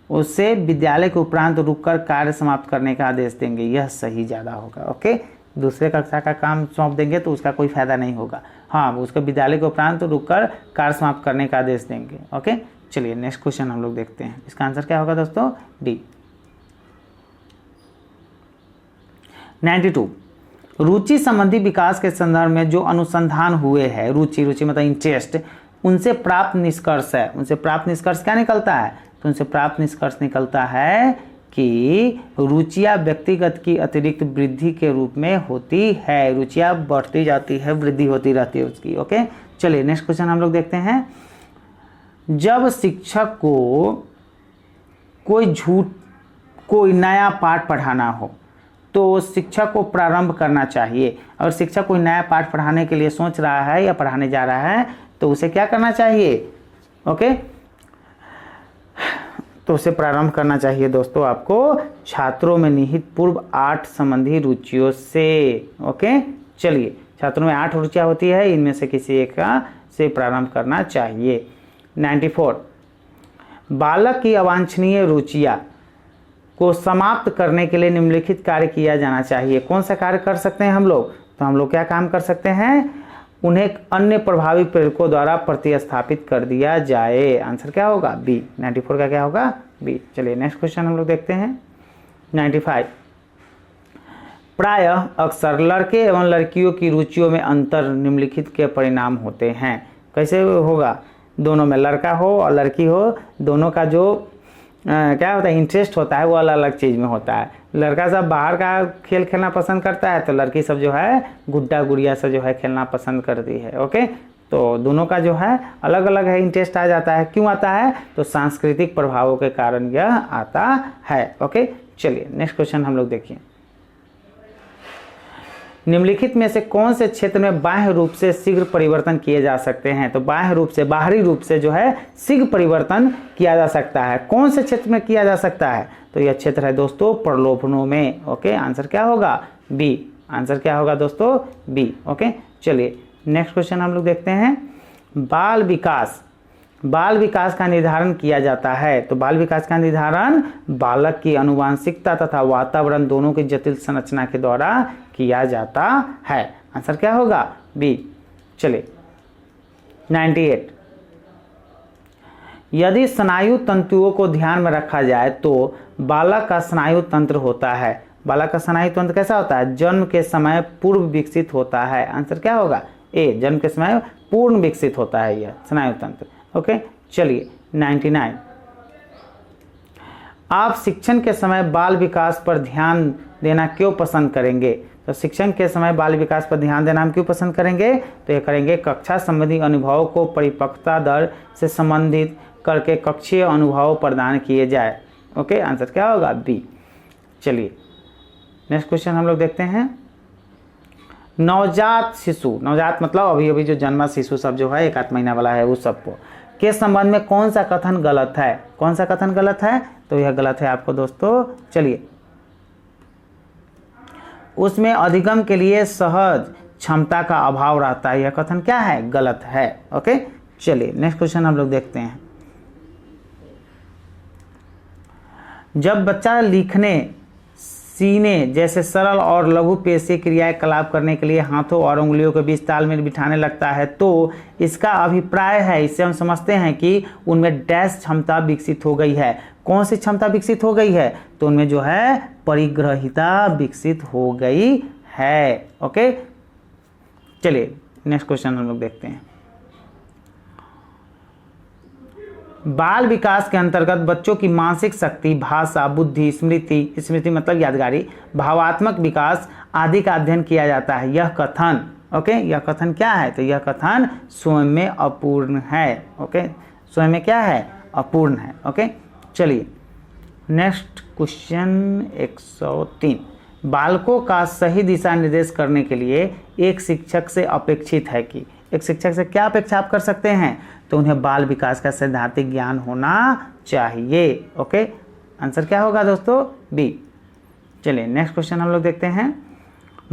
उससे विद्यालय के उपरांत रुककर कार्य समाप्त करने का आदेश देंगे, यह सही ज़्यादा होगा। ओके, दूसरे कक्षा का काम सौंप देंगे तो उसका कोई फायदा नहीं होगा, हाँ उसको विद्यालय के उपरांत रुककर कार्य समाप्त करने का आदेश देंगे। ओके, चलिए नेक्स्ट क्वेश्चन हम लोग देखते हैं, इसका आंसर क्या होगा दोस्तों डी। 92। रुचि संबंधी विकास के संदर्भ में जो अनुसंधान हुए हैं, रुचि मतलब इंटरेस्ट, उनसे प्राप्त निष्कर्ष है। उनसे प्राप्त निष्कर्ष क्या निकलता है? तो उनसे प्राप्त निष्कर्ष निकलता है कि रुचियाँ व्यक्तिगत की अतिरिक्त वृद्धि के रूप में होती है। रुचियाँ बढ़ती जाती है, वृद्धि होती रहती है उसकी। ओके, चलिए नेक्स्ट क्वेश्चन हम लोग देखते हैं। जब शिक्षक को कोई नया पाठ पढ़ाना हो तो शिक्षक को प्रारंभ करना चाहिए। अगर शिक्षक कोई नया पाठ पढ़ाने के लिए सोच रहा है या पढ़ाने जा रहा है तो उसे क्या करना चाहिए? ओके, तो उसे प्रारंभ करना चाहिए दोस्तों आपको छात्रों में निहित पूर्व 8 संबंधी रुचियों से। ओके, चलिए, छात्रों में 8 रुचियां होती है, इनमें से किसी एक का से प्रारंभ करना चाहिए। 94, बालक की अवांछनीय रुचियां को समाप्त करने के लिए निम्नलिखित कार्य किया जाना चाहिए। कौन सा कार्य कर सकते हैं हम लोग? तो हम लोग क्या काम कर सकते हैं? उन्हें अन्य प्रभावी प्रेरकों द्वारा प्रतिस्थापित कर दिया जाए। आंसर क्या होगा? बी। 94 का क्या होगा? बी। चलिए नेक्स्ट क्वेश्चन हम लोग देखते हैं। 95, प्रायः अक्सर लड़के एवं लड़कियों की रुचियों में अंतर निम्नलिखित के परिणाम होते हैं। कैसे होगा? दोनों में, लड़का हो और लड़की हो, दोनों का जो क्या होता है इंटरेस्ट होता है वो अलग अलग चीज़ में होता है। लड़का सब बाहर का खेल खेलना पसंद करता है तो लड़की सब जो है गुड्डा गुड़िया से जो है खेलना पसंद करती है। ओके, तो दोनों का जो है अलग अलग है इंटरेस्ट आ जाता है। क्यों आता है? तो सांस्कृतिक प्रभावों के कारण यह आता है। ओके, चलिए नेक्स्ट क्वेश्चन हम लोग देखिए। निम्नलिखित में से कौन से क्षेत्र में बाह्य रूप से शीघ्र परिवर्तन किए जा सकते हैं? तो बाह्य रूप से, बाहरी रूप से जो है शीघ्र परिवर्तन किया जा सकता है। कौन से क्षेत्र में किया जा सकता है? तो यह क्षेत्र है दोस्तों प्रलोभनों में। ओके, आंसर क्या होगा? बी। आंसर क्या होगा दोस्तों? बी। ओके, चलिए नेक्स्ट क्वेश्चन हम लोग देखते हैं। बाल विकास का निर्धारण किया जाता है। तो बाल विकास का निर्धारण बालक की आनुवंशिकता तथा वातावरण दोनों की जटिल संरचना के द्वारा किया जाता है। आंसर क्या होगा? बी। चलिए 98, यदि स्नायु तंतुओं को ध्यान में रखा जाए तो बालक का स्नायु तंत्र होता है। बालक का स्नायु तंत्र कैसा होता है? जन्म के समय पूर्व विकसित होता है। आंसर क्या होगा? ए। जन्म के समय पूर्ण विकसित होता है यह स्नायु तंत्र। ओके, चलिए 99, आप शिक्षण के समय बाल विकास पर ध्यान देना क्यों पसंद करेंगे? तो शिक्षण के समय बाल विकास पर ध्यान देना हम क्यों पसंद करेंगे? तो ये करेंगे कक्षा संबंधी अनुभवों को परिपक्वता दर से संबंधित करके कक्षीय अनुभव प्रदान किए जाए। ओके, आंसर क्या होगा? बी। चलिए नेक्स्ट क्वेश्चन हम लोग देखते हैं। नवजात शिशु, नवजात मतलब अभी अभी जो जन्मा शिशु सब जो है 1 महीना वाला है उस सबको के संबंध में कौन सा कथन गलत है? कौन सा कथन गलत है? तो यह गलत है आपको दोस्तों। चलिए, उसमें अधिगम के लिए सहज क्षमता का अभाव रहता है, यह कथन क्या है? गलत है। ओके, चलिए नेक्स्ट क्वेश्चन हम लोग देखते हैं। जब बच्चा लिखने, सीने जैसे सरल और लघु पेशी क्रियाकलाप करने के लिए हाथों और उंगलियों के बीच तालमेल बिठाने लगता है तो इसका अभिप्राय है, इससे हम समझते हैं कि उनमें डैश क्षमता विकसित हो गई है। कौन सी क्षमता विकसित हो गई है? तो उनमें जो है परिग्रहिता विकसित हो गई है। ओके, चलिए नेक्स्ट क्वेश्चन हम लोग देखते हैं। बाल विकास के अंतर्गत बच्चों की मानसिक शक्ति, भाषा, बुद्धि, स्मृति मतलब यादगारी, भावात्मक विकास आदि का अध्ययन किया जाता है। यह कथन, ओके, यह कथन क्या है? तो यह कथन स्वयं में अपूर्ण है। ओके, स्वयं में क्या है? अपूर्ण है। ओके, चलिए नेक्स्ट क्वेश्चन 103, बालकों का सही दिशा निर्देश करने के लिए एक शिक्षक से अपेक्षित है कि, एक शिक्षक से क्या अपेक्षा आप कर सकते हैं? तो उन्हें बाल विकास का सैद्धांतिक ज्ञान होना चाहिए। ओके, आंसर क्या होगा दोस्तों? बी। चलिए नेक्स्ट क्वेश्चन हम लोग देखते हैं।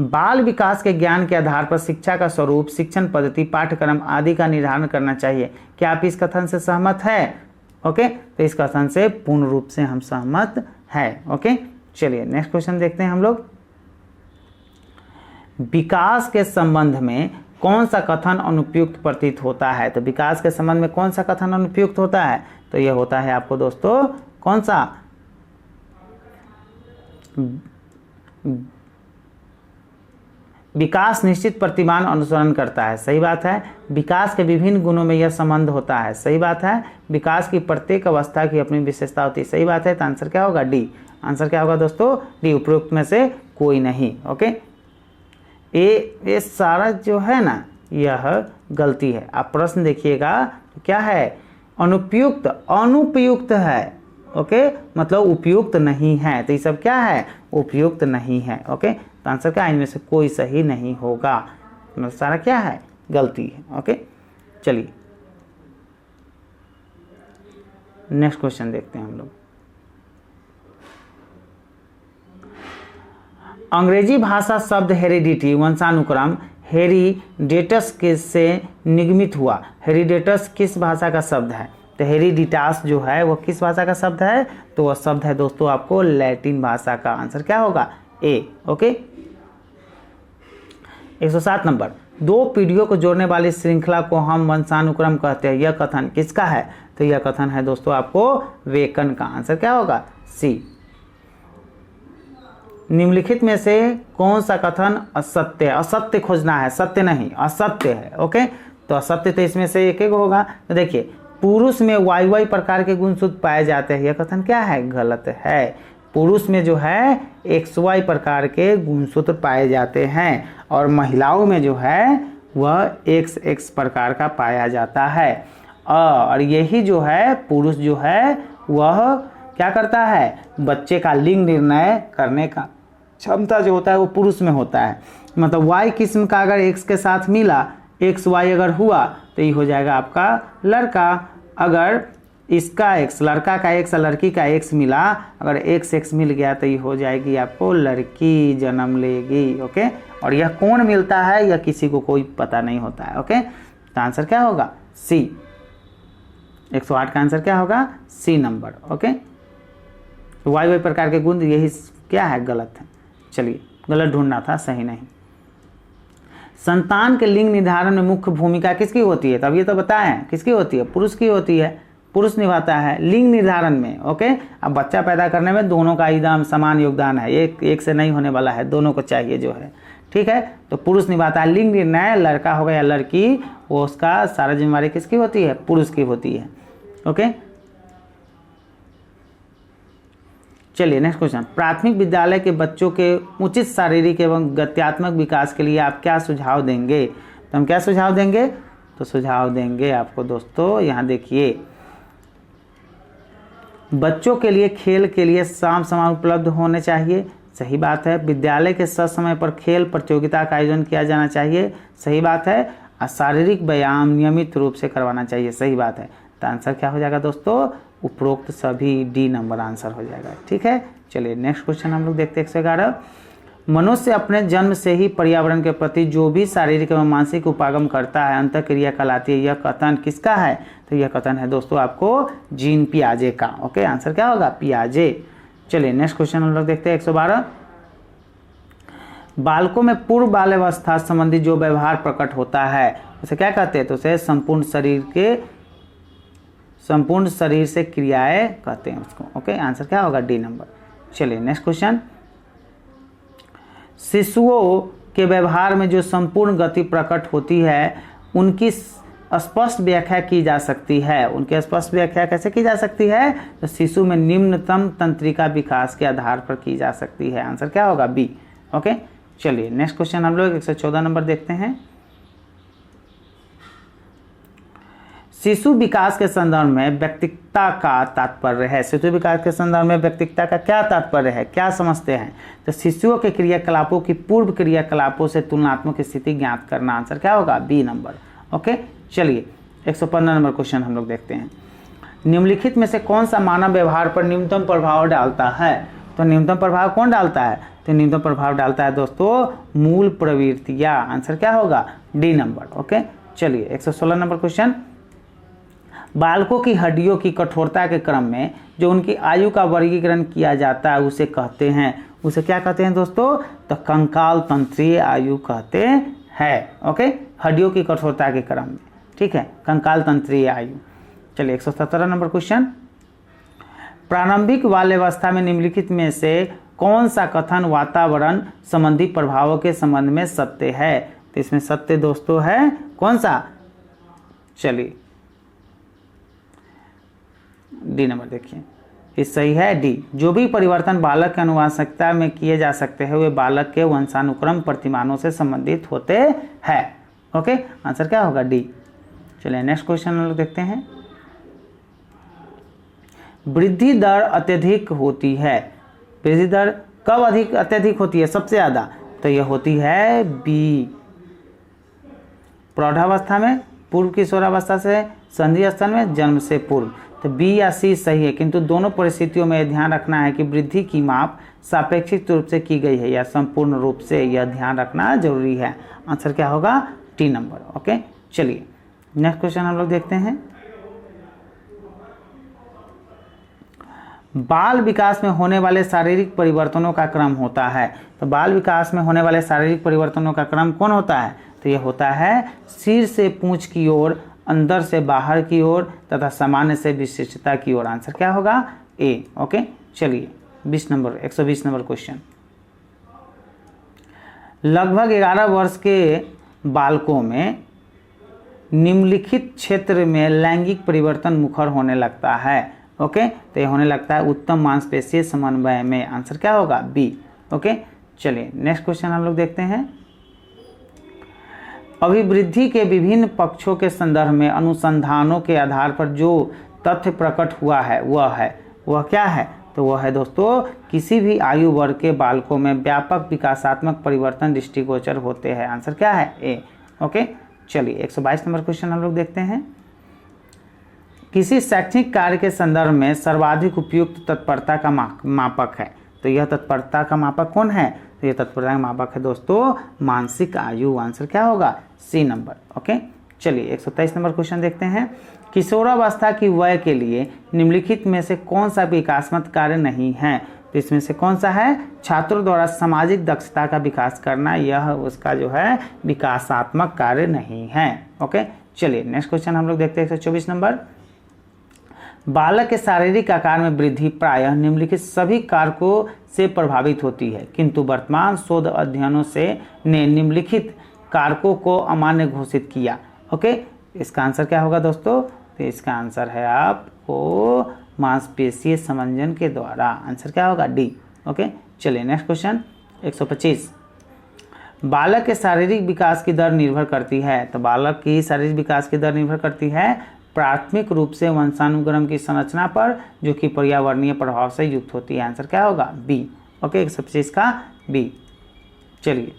बाल विकास के ज्ञान के आधार पर शिक्षा का स्वरूप, शिक्षण पद्धति, पाठ्यक्रम आदि का निर्धारण करना चाहिए। क्या आप इस कथन से सहमत है? ओके, तो इस कथन से पूर्ण रूप से हम सहमत है। ओके, चलिए नेक्स्ट क्वेश्चन देखते हैं हम लोग। विकास के संबंध में कौन सा कथन अनुपयुक्त प्रतीत होता है? तो विकास के संबंध में कौन सा कथन अनुपयुक्त होता है? तो यह होता है आपको दोस्तों कौन सा? विकास निश्चित प्रतिमान अनुसरण करता है, सही बात है। विकास के विभिन्न गुणों में यह संबंध होता है, सही बात है। विकास की प्रत्येक अवस्था की अपनी विशेषता होती है, सही बात है। तो आंसर क्या होगा? डी। आंसर क्या होगा दोस्तों? डी। उपरोक्त में से कोई नहीं। ओके, ये सारा जो है ना, यह गलती है। आप प्रश्न देखिएगा तो क्या है? अनुपयुक्त, अनुपयुक्त है। ओके, मतलब उपयुक्त नहीं है, तो ये सब क्या है? उपयुक्त नहीं है। ओके, तो आंसर क्या? इनमें से कोई सही नहीं होगा, मतलब सारा क्या है? गलती है। ओके, चलिए नेक्स्ट क्वेश्चन देखते हैं हम लोग। अंग्रेजी भाषा शब्द हेरिडिटी, वंशानुक्रम, हेरिडेटस से निगमित हुआ। हेरिडेटस किस भाषा का शब्द है? तो हेरिडिटास जो है वो किस भाषा का शब्द है? तो वह शब्द है दोस्तों आपको लैटिन भाषा का। आंसर क्या होगा? ए। Okay, 107 number. दो पीढ़ियों को जोड़ने वाली श्रृंखला को हम वंशानुक्रम कहते हैं। यह कथन किसका है? तो यह कथन है दोस्तों आपको वेकन का। आंसर क्या होगा? सी। निम्नलिखित में से कौन सा कथन असत्य है? असत्य खोजना है, सत्य नहीं, असत्य है। ओके, तो असत्य तो इसमें से एक एक होगा। तो देखिए, पुरुष में YY प्रकार के गुणसूत्र पाए जाते हैं, यह कथन क्या है? गलत है। पुरुष में जो है XY प्रकार के गुणसूत्र पाए जाते हैं और महिलाओं में जो है वह XX प्रकार का पाया जाता है। और यही जो है पुरुष जो है वह क्या करता है? बच्चे का लिंग निर्णय करने का क्षमता जो होता है वो पुरुष में होता है। मतलब Y किस्म का अगर X के साथ मिला, XY अगर हुआ तो ये हो जाएगा आपका लड़का। अगर इसका X, लड़का का X और लड़की का X मिला, अगर XX मिल गया तो ये हो जाएगी आपको लड़की, जन्म लेगी। ओके, और यह कौन मिलता है यह किसी को कोई पता नहीं होता है। ओके, तो आंसर क्या होगा? सी। 108 का आंसर क्या होगा? C number. ओके, तो YY प्रकार के गुण यही क्या है? गलत है। चलिए, गलत ढूंढना था, सही नहीं। संतान के लिंग निर्धारण में मुख्य भूमिका किसकी होती है? तब ये तो बताएं किसकी होती है? पुरुष की होती है। पुरुष निभाता है लिंग निर्धारण में। ओके, अब बच्चा पैदा करने में दोनों का एकदम समान योगदान है, एक से नहीं होने वाला है, दोनों को चाहिए जो है। ठीक है, तो पुरुष निभाता है लिंग निर्णय। लड़का हो या लड़की, वो उसका सारा जिम्मेवारी किसकी होती है? पुरुष की होती है। ओके, चलिए नेक्स्ट क्वेश्चन। प्राथमिक विद्यालय के बच्चों के उचित शारीरिक एवं गत्यात्मक विकास के लिए आप क्या सुझाव देंगे? तो हम क्या सुझाव देंगे? तो सुझाव देंगे आपको दोस्तों, यहाँ देखिए, बच्चों के लिए खेल के लिए शाम समय उपलब्ध होने चाहिए, सही बात है। विद्यालय के समय पर खेल प्रतियोगिता का आयोजन किया जाना चाहिए, सही बात है। और शारीरिक व्यायाम नियमित रूप से करवाना चाहिए, सही बात है। तो आंसर क्या हो जाएगा दोस्तों? उपरोक्त सभी, डी नंबर आंसर हो जाएगा। ठीक है, चलिए नेक्स्ट क्वेश्चन हम लोग देखते हैं। 111। मनुष्य अपने जन्म से ही पर्यावरण के प्रति जो भी शारीरिक एवं मानसिक उपागम करता है अंतःक्रिया कहलाती है। यह कथन किसका है? तो यह कथन है दोस्तों आपको जीन पियाजे का। ओके, आंसर क्या होगा? पियाजे। चलिए नेक्स्ट क्वेश्चन हम लोग देखते हैं। 112। बालकों में पूर्व बाल्यावस्था संबंधी जो व्यवहार प्रकट होता है उसे क्या कहते हैं? तो उसे संपूर्ण शरीर से क्रियाएं कहते हैं उसको। ओके, आंसर क्या होगा? D number. चलिए नेक्स्ट क्वेश्चन। शिशुओं के व्यवहार में जो संपूर्ण गति प्रकट होती है उनकी स्पष्ट व्याख्या की जा सकती है। उनकी स्पष्ट व्याख्या कैसे की जा सकती है? तो शिशु में निम्नतम तंत्रिका विकास के आधार पर की जा सकती है। आंसर क्या होगा? बी। ओके, चलिए नेक्स्ट क्वेश्चन हम लोग 114 नंबर देखते हैं। शिशु विकास के संदर्भ में व्यक्तित्वता का तात्पर्य है। शिशु विकास के संदर्भ में व्यक्तित्वता का क्या तात्पर्य है? क्या समझते हैं? तो शिशुओं के क्रियाकलापों की पूर्व क्रियाकलापों से तुलनात्मक स्थिति ज्ञात करना। आंसर क्या होगा? B number. ओके, चलिए 115 नंबर क्वेश्चन हम लोग देखते हैं। निम्नलिखित में से कौन सा मानव व्यवहार पर न्यूनतम प्रभाव डालता है? तो न्यूनतम प्रभाव कौन डालता है? तो न्यूनतम प्रभाव डालता है दोस्तों मूल प्रवृत्तियां। आंसर क्या होगा? D number. ओके, चलिए 116 नंबर क्वेश्चन। बालकों की हड्डियों की कठोरता के क्रम में जो उनकी आयु का वर्गीकरण किया जाता है उसे कहते हैं, उसे क्या कहते हैं दोस्तों? तो कंकाल तंत्रीय आयु कहते हैं। ओके, हड्डियों की कठोरता के क्रम में, ठीक है, कंकाल तंत्रीय आयु। चलिए 117 नंबर क्वेश्चन। प्रारंभिक बाल्यावस्था में निम्नलिखित में से कौन सा कथन वातावरण संबंधी प्रभावों के संबंध में सत्य है? तो इसमें सत्य दोस्तों है कौन सा? चलिए डी नंबर देखिए, ये सही है डी। जो भी परिवर्तन बालक की अनुवांशिकता में किए जा सकते हैं वे बालक के वंशानुक्रम प्रतिमानों से संबंधित होते हैं। ओके, आंसर क्या होगा? डी। चलिए नेक्स्ट क्वेश्चन हम लोग देखते हैं। वृद्धि दर अत्यधिक होती है, वृद्धि दर कब अत्यधिक होती है सबसे ज्यादा? तो यह होती है बी, प्रौढ़ावस्था में, पूर्व किशोरावस्था से, संधि स्थल में, जन्म से पूर्व। तो बी या सी सही है, किंतु दोनों परिस्थितियों में ध्यान रखना है कि वृद्धि की माप सापेक्षिक रूप से की गई है या संपूर्ण रूप से, यह ध्यान रखना जरूरी है। आंसर क्या होगा? T number. ओके, चलिए नेक्स्ट क्वेश्चन हम लोग देखते हैं। बाल विकास में होने वाले शारीरिक परिवर्तनों का क्रम होता है। तो बाल विकास में होने वाले शारीरिक परिवर्तनों का क्रम कौन होता है? तो यह होता है सिर से पूंछ की ओर, अंदर से बाहर की ओर तथा सामान्य से विशिष्टता की ओर। आंसर क्या होगा? ए। ओके, चलिए 120 नंबर क्वेश्चन। लगभग 11 वर्ष के बालकों में निम्नलिखित क्षेत्र में लैंगिक परिवर्तन मुखर होने लगता है। ओके, तो ये होने लगता है उत्तम मांसपेशीय समन्वय में। आंसर क्या होगा? बी। ओके, चलिए नेक्स्ट क्वेश्चन हम लोग देखते हैं। अभिवृद्धि के विभिन्न पक्षों के संदर्भ में अनुसंधानों के आधार पर जो तथ्य प्रकट हुआ है वह क्या है? तो वह है दोस्तों किसी भी आयु वर्ग के बालकों में व्यापक विकासात्मक परिवर्तन दृष्टिगोचर होते हैं। आंसर क्या है? ए। ओके, चलिए 122 नंबर क्वेश्चन हम लोग देखते हैं। किसी शैक्षणिक कार्य के संदर्भ में सर्वाधिक उपयुक्त तत्परता का मापक है। तो यह तत्परता का मापक कौन है? तो यह तत्परता का मापक है दोस्तों मानसिक आयु। आंसर क्या होगा? C number. ओके, चलिए 123 नंबर क्वेश्चन देखते हैं। किशोरावस्था की वय के लिए निम्नलिखित में से कौन सा विकासात्मक कार्य नहीं है? तो इसमें से कौन सा है? छात्रों द्वारा सामाजिक दक्षता का विकास करना, यह उसका जो है विकासात्मक कार्य नहीं है। ओके, चलिए नेक्स्ट क्वेश्चन हम लोग देखते हैं 124 नंबर। बालक के शारीरिक आकार में वृद्धि प्रायः निम्नलिखित सभी कारकों से प्रभावित होती है, किंतु वर्तमान शोध अध्ययनों ने निम्नलिखित कारकों को अमान्य घोषित किया। ओके, इसका आंसर क्या होगा दोस्तों? तो इसका आंसर है आपको मांसपेशीय समंजन के द्वारा। आंसर क्या होगा? डी। ओके, चलिए नेक्स्ट क्वेश्चन 125। बालक के शारीरिक विकास की दर निर्भर करती है। तो बालक की शारीरिक विकास की दर निर्भर करती है प्राथमिक रूप से वंशानुक्रम की संरचना पर, जो कि पर्यावरणीय प्रभाव से युक्त होती है। आंसर क्या होगा? बी। ओके, 125 का बी। चलिए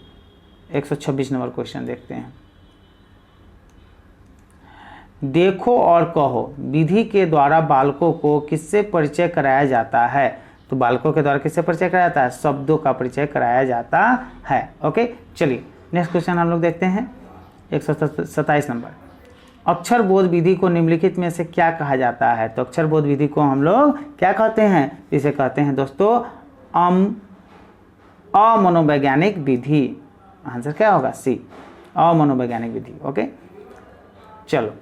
126 नंबर क्वेश्चन देखते हैं। देखो और कहो विधि के द्वारा बालकों को किससे परिचय कराया जाता है? तो बालकों के द्वारा किससे परिचय कराया जाता है? शब्दों का परिचय कराया जाता है। ओके, चलिए नेक्स्ट क्वेश्चन हम लोग देखते हैं 127 नंबर। अक्षर बोध विधि को निम्नलिखित में से क्या कहा जाता है? तो अक्षर बोध विधि को हम लोग क्या कहते हैं? इसे कहते हैं दोस्तों अमनोवैज्ञानिक विधि। आंसर क्या होगा? सी, अमनोवैज्ञानिक विधि। ओके, चलो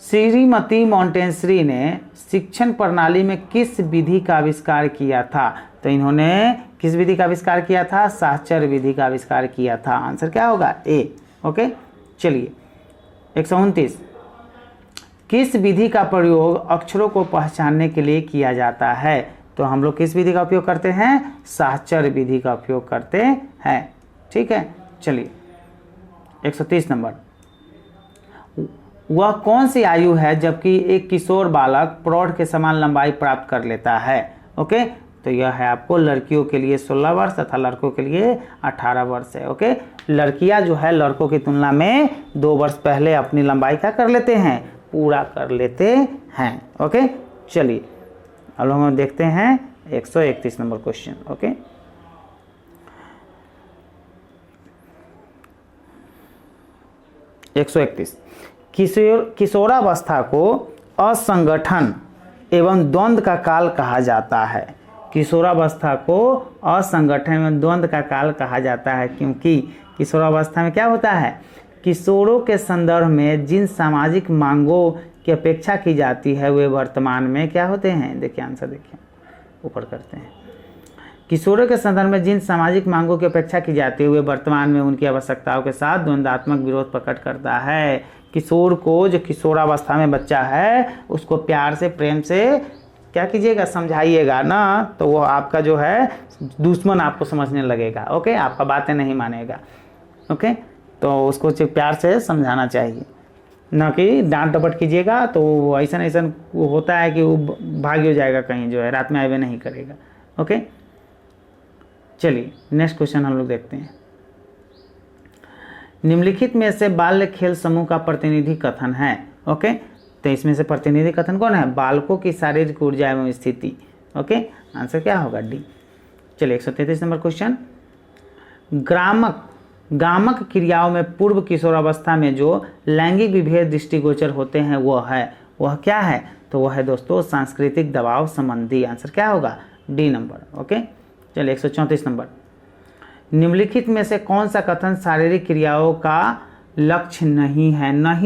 श्रीमती मॉन्टेसरी ने शिक्षण प्रणाली में किस विधि का आविष्कार किया था? तो इन्होंने किस विधि का आविष्कार किया था? साहचर्य विधि का आविष्कार किया था। आंसर क्या होगा? ए। ओके, चलिए 129। किस विधि का प्रयोग अक्षरों को पहचानने के लिए किया जाता है? तो हम लोग किस विधि का उपयोग करते हैं? साहचर्य विधि का उपयोग करते हैं। ठीक है, चलिए 130 नंबर। वह कौन सी आयु है जबकि एक किशोर बालक प्रौढ़ के समान लंबाई प्राप्त कर लेता है? ओके, तो यह है आपको लड़कियों के लिए 16 वर्ष तथा लड़कों के लिए 18 वर्ष है। ओके, लड़कियां जो है लड़कों की तुलना में 2 वर्ष पहले अपनी लंबाई क्या कर लेते हैं? पूरा कर लेते हैं। ओके, चलिए अब हम देखते हैं 131 नंबर क्वेश्चन। ओके, 131। किशोरावस्था को असंगठन एवं द्वंद्व का काल कहा जाता है। किशोरावस्था को असंगठन एवं द्वंद्व का काल कहा जाता है क्योंकि किशोरावस्था में क्या होता है? किशोरों के संदर्भ में जिन सामाजिक मांगों की अपेक्षा की जाती है वे वर्तमान में क्या होते हैं? देखिए आंसर देखिए, ऊपर करते हैं। किशोरों के संदर्भ में जिन सामाजिक मांगों की अपेक्षा की जाती है वे वर्तमान में उनकी आवश्यकताओं के साथ द्वंद्वात्मक विरोध प्रकट करता है। किशोर को, जो किशोरावस्था में बच्चा है, उसको प्यार से, प्रेम से क्या कीजिएगा, समझाइएगा ना, तो वो आपका जो है दुश्मन आपको समझने लगेगा। ओके, आपका बातें नहीं मानेगा। ओके, तो उसको प्यार से समझाना चाहिए, ना कि डांट डपट कीजिएगा तो ऐसा होता है कि वो भाग हो जाएगा कहीं, जो है रात में आए हुए नहीं करेगा। ओके, चलिए नेक्स्ट क्वेश्चन हम लोग देखते हैं। निम्नलिखित में से बाल्य खेल समूह का प्रतिनिधि कथन है। ओके, तो इसमें से प्रतिनिधि कथन कौन है? बालकों की शारीरिक ऊर्जा एवं स्थिति। ओके, आंसर क्या होगा? डी। चलिए 133 नंबर क्वेश्चन। गामक क्रियाओं में पूर्व किशोरावस्था में जो लैंगिक विभेद दृष्टिगोचर होते हैं वह क्या है? तो वह है दोस्तों सांस्कृतिक दबाव संबंधी। आंसर क्या होगा? D number. ओके, चलिए 134 नंबर। निम्नलिखित में से कौन सा कथन शारीरिक क्रियाओं का लक्ष्य नहीं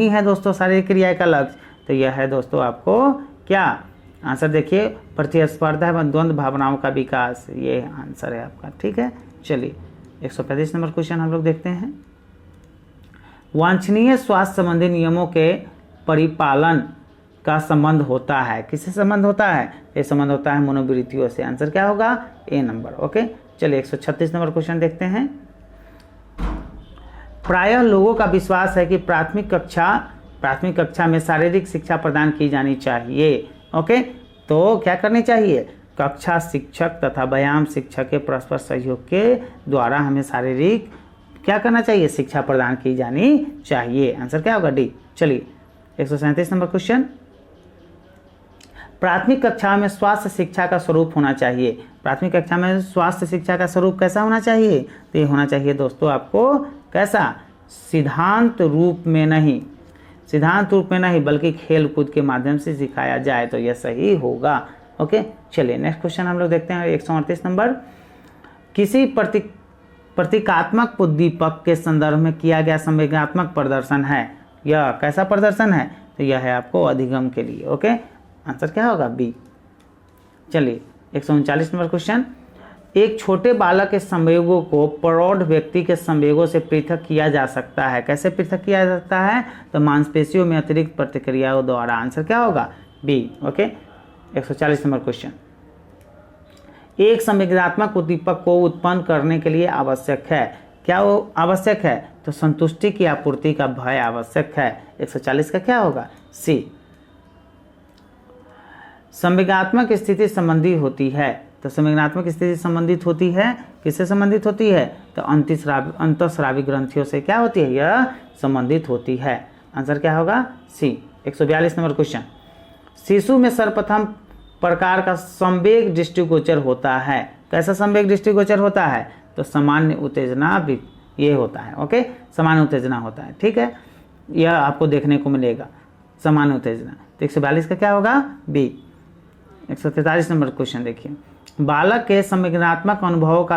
है दोस्तों शारीरिक क्रिया का लक्ष्य? तो यह है दोस्तों आपको क्या आंसर? देखिए, प्रतिस्पर्धा एवं द्वंद्व भावनाओं का विकास, ये आंसर है आपका। ठीक है, चलिए 135 नंबर क्वेश्चन हम लोग देखते हैं। वांछनीय स्वास्थ्य संबंधी नियमों के परिपालन का संबंध होता है, किससे संबंध होता है? ये संबंध होता है मनोवृत्तियों से। आंसर क्या होगा? ए नंबर। ओके, चलिए 136 नंबर क्वेश्चन देखते हैं। प्रायः लोगों का विश्वास है कि प्राथमिक कक्षा में शारीरिक शिक्षा प्रदान की जानी चाहिए। ओके, तो क्या करनी चाहिए? कक्षा शिक्षक तथा व्यायाम शिक्षक के परस्पर सहयोग के द्वारा हमें शारीरिक क्या करना चाहिए? शिक्षा प्रदान की जानी चाहिए। आंसर क्या होगा? डी। चलिए 137 नंबर क्वेश्चन। प्राथमिक कक्षा में स्वास्थ्य शिक्षा का स्वरूप होना चाहिए। प्राथमिक कक्षा में स्वास्थ्य शिक्षा का स्वरूप कैसा होना चाहिए? तो ये होना चाहिए दोस्तों आपको कैसा? सिद्धांत रूप में नहीं बल्कि खेल कूद के माध्यम से सिखाया जाए तो यह सही होगा। ओके, चलिए नेक्स्ट क्वेश्चन हम लोग देखते हैं 138 नंबर। किसी प्रतीकात्मक उद्दीपक के संदर्भ में किया गया संवेदनात्मक प्रदर्शन है, यह कैसा प्रदर्शन है? तो यह है आपको अधिगम के लिए। ओके, आंसर क्या होगा? बी। चलिए 139 नंबर क्वेश्चन। एक छोटे बालक के संवेगों को प्रौढ़ व्यक्ति के संवेगों से पृथक किया जा सकता है। कैसे पृथक किया जा सकता है? तो मांसपेशियों में अतिरिक्त प्रतिक्रियाओं द्वारा। आंसर क्या होगा? बी। Okay, 140 number question. एक संवेदनात्मक उद्दीपक को उत्पन्न करने के लिए आवश्यक है, क्या वो आवश्यक है? तो संतुष्टि की आपूर्ति का भय आवश्यक है। 140 का क्या होगा? सी। संवेगात्मक स्थिति संबंधी होती है, तो संवेगात्मक स्थिति संबंधित होती है किससे संबंधित होती है? तो अंतःस्रावी ग्रंथियों से क्या होती है? यह संबंधित होती है। आंसर क्या होगा? सी। 142 नंबर क्वेश्चन। शिशु में सर्वप्रथम प्रकार का संवेग दृष्टिगोचर होता है। कैसा संवेग दृष्टिगोचर होता है? तो सामान्य उत्तेजना ये होता है। ओके, सामान्य उत्तेजना होता है। ठीक है, यह आपको देखने को मिलेगा सामान्य उत्तेजना। तो 142 का क्या होगा? बी। 143 नंबर क्वेश्चन देखिए। बालक के संवेदनात्मक अनुभवों का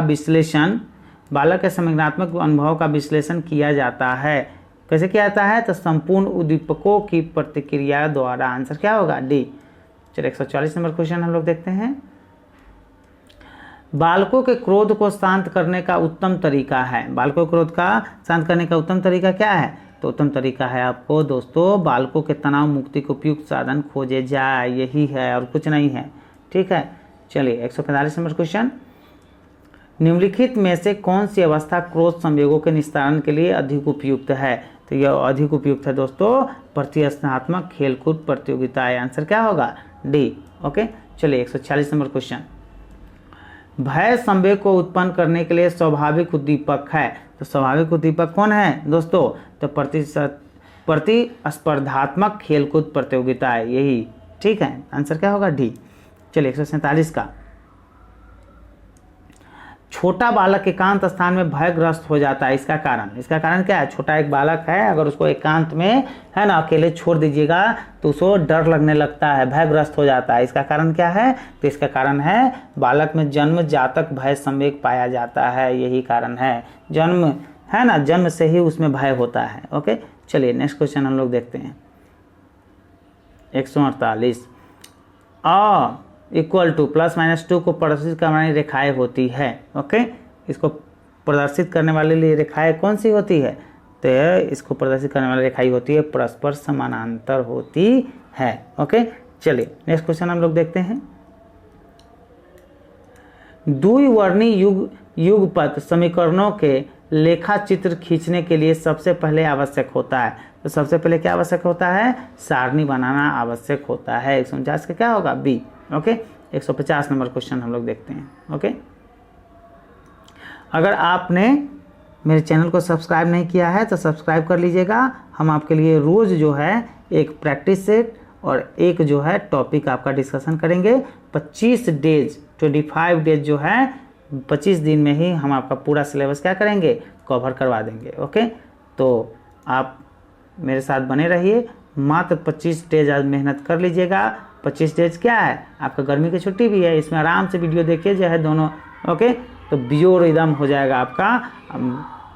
विश्लेषण किया जाता है। कैसे किया जाता है? तो संपूर्ण उद्दीपकों की प्रतिक्रिया द्वारा। आंसर क्या होगा? डी। चलिए 144 नंबर क्वेश्चन हम लोग देखते हैं। बालकों के क्रोध को शांत करने का उत्तम तरीका है। बालकों के क्रोध का शांत करने का उत्तम तरीका क्या है? तो उत्तम तरीका है आपको दोस्तों बालकों के तनाव मुक्ति को उपयुक्त साधन खोजे जाए, यही है और कुछ नहीं है। ठीक है, चलिए 145 नंबर क्वेश्चन। निम्नलिखित में से कौन सी अवस्था क्रोध संवेगों के निस्तारण के लिए अधिक उपयुक्त है? तो यह अधिक उपयुक्त है दोस्तों प्रतिस्पर्धात्मक खेलकूद प्रतियोगिताएं। आंसर क्या होगा? डी। ओके, चलिए 146 नंबर क्वेश्चन। भय संवेग को उत्पन्न करने के लिए स्वाभाविक उद्दीपक है। तो स्वाभाविक उद्दीपक कौन है दोस्तों? तो प्रतिस्पर्धात्मक खेलकूद प्रतियोगिताएं, यही। ठीक है, आंसर क्या होगा? डी। चलिए 147 का। छोटा बालक एकांत स्थान में भयग्रस्त हो जाता है, इसका कारण क्या है? छोटा एक बालक है, अगर उसको एकांत में है ना अकेले छोड़ दीजिएगा तो उसको डर लगने लगता है, भयग्रस्त हो जाता है। इसका कारण क्या है? तो इसका कारण है बालक में जन्म जातक भय संवेग पाया जाता है, यही कारण है। जन्म है ना, जन्म से ही उसमें भय होता है। ओके, चलिए नेक्स्ट क्वेश्चन हम लोग देखते हैं 148। इक्वल टू +-2 को प्रदर्शित करने वाली रेखाएं होती है। ओके, इसको प्रदर्शित करने वाले लिए रेखाएं कौन सी होती है? तो इसको प्रदर्शित करने वाली रेखाएं होती है परस्पर समानांतर होती है। ओके, चलिए नेक्स्ट क्वेश्चन हम लोग देखते हैं। द्विवर्णी युगपत समीकरणों के लेखा चित्र खींचने के लिए सबसे पहले आवश्यक होता है। तो सबसे पहले क्या आवश्यक होता है? सारणी बनाना आवश्यक होता है। 149 का क्या होगा? बी। ओके, 150 नंबर क्वेश्चन हम लोग देखते हैं। ओके, अगर आपने मेरे चैनल को सब्सक्राइब नहीं किया है तो सब्सक्राइब कर लीजिएगा। हम आपके लिए रोज़ जो है एक प्रैक्टिस सेट और एक जो है टॉपिक आपका डिस्कशन करेंगे। 25 डेज जो है 25 दिन में ही हम आपका पूरा सिलेबस क्या करेंगे? कवर करवा देंगे। ओके, तो आप मेरे साथ बने रहिए। मात्र 25 डेज आज मेहनत कर लीजिएगा। 25 डेज क्या है? आपका गर्मी की छुट्टी भी है, इसमें आराम से वीडियो देखिए जो है दोनों। ओके, तो बियोर एकदम हो जाएगा आपका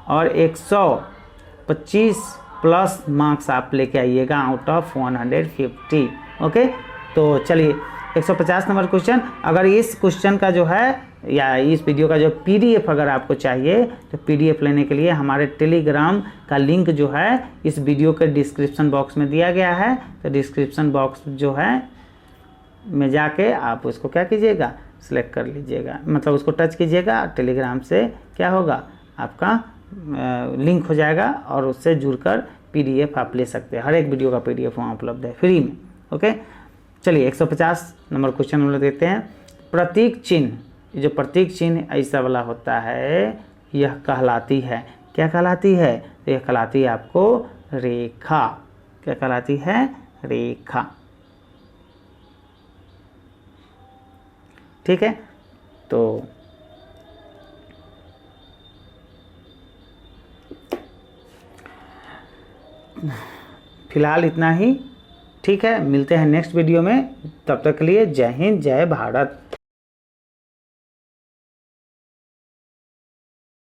और 125 प्लस मार्क्स आप लेके आइएगा आउट ऑफ 150। ओके, तो चलिए 150 नंबर क्वेश्चन। अगर इस क्वेश्चन का जो है या इस वीडियो का जो PDF अगर आपको चाहिए तो PDF लेने के लिए हमारे टेलीग्राम का लिंक जो है इस वीडियो के डिस्क्रिप्शन बॉक्स में दिया गया है। तो डिस्क्रिप्शन बॉक्स जो है में जाके आप उसको क्या कीजिएगा? सिलेक्ट कर लीजिएगा, मतलब उसको टच कीजिएगा। टेलीग्राम से क्या होगा? आपका लिंक हो जाएगा और उससे जुड़कर PDF आप ले सकते हैं। हर एक वीडियो का PDF वहाँ उपलब्ध है फ्री में। ओके, चलिए 150 नंबर क्वेश्चन हम लोग देखते हैं। प्रतीक चिन्ह, जो प्रतीक चिन्ह ऐसा वाला होता है यह कहलाती है, क्या कहलाती है? तो यह कहलाती है आपको रेखा। क्या कहलाती है? रेखा। ठीक है, तो फिलहाल इतना ही। ठीक है, मिलते हैं नेक्स्ट वीडियो में। तब तक के लिए जय हिंद, जय भारत।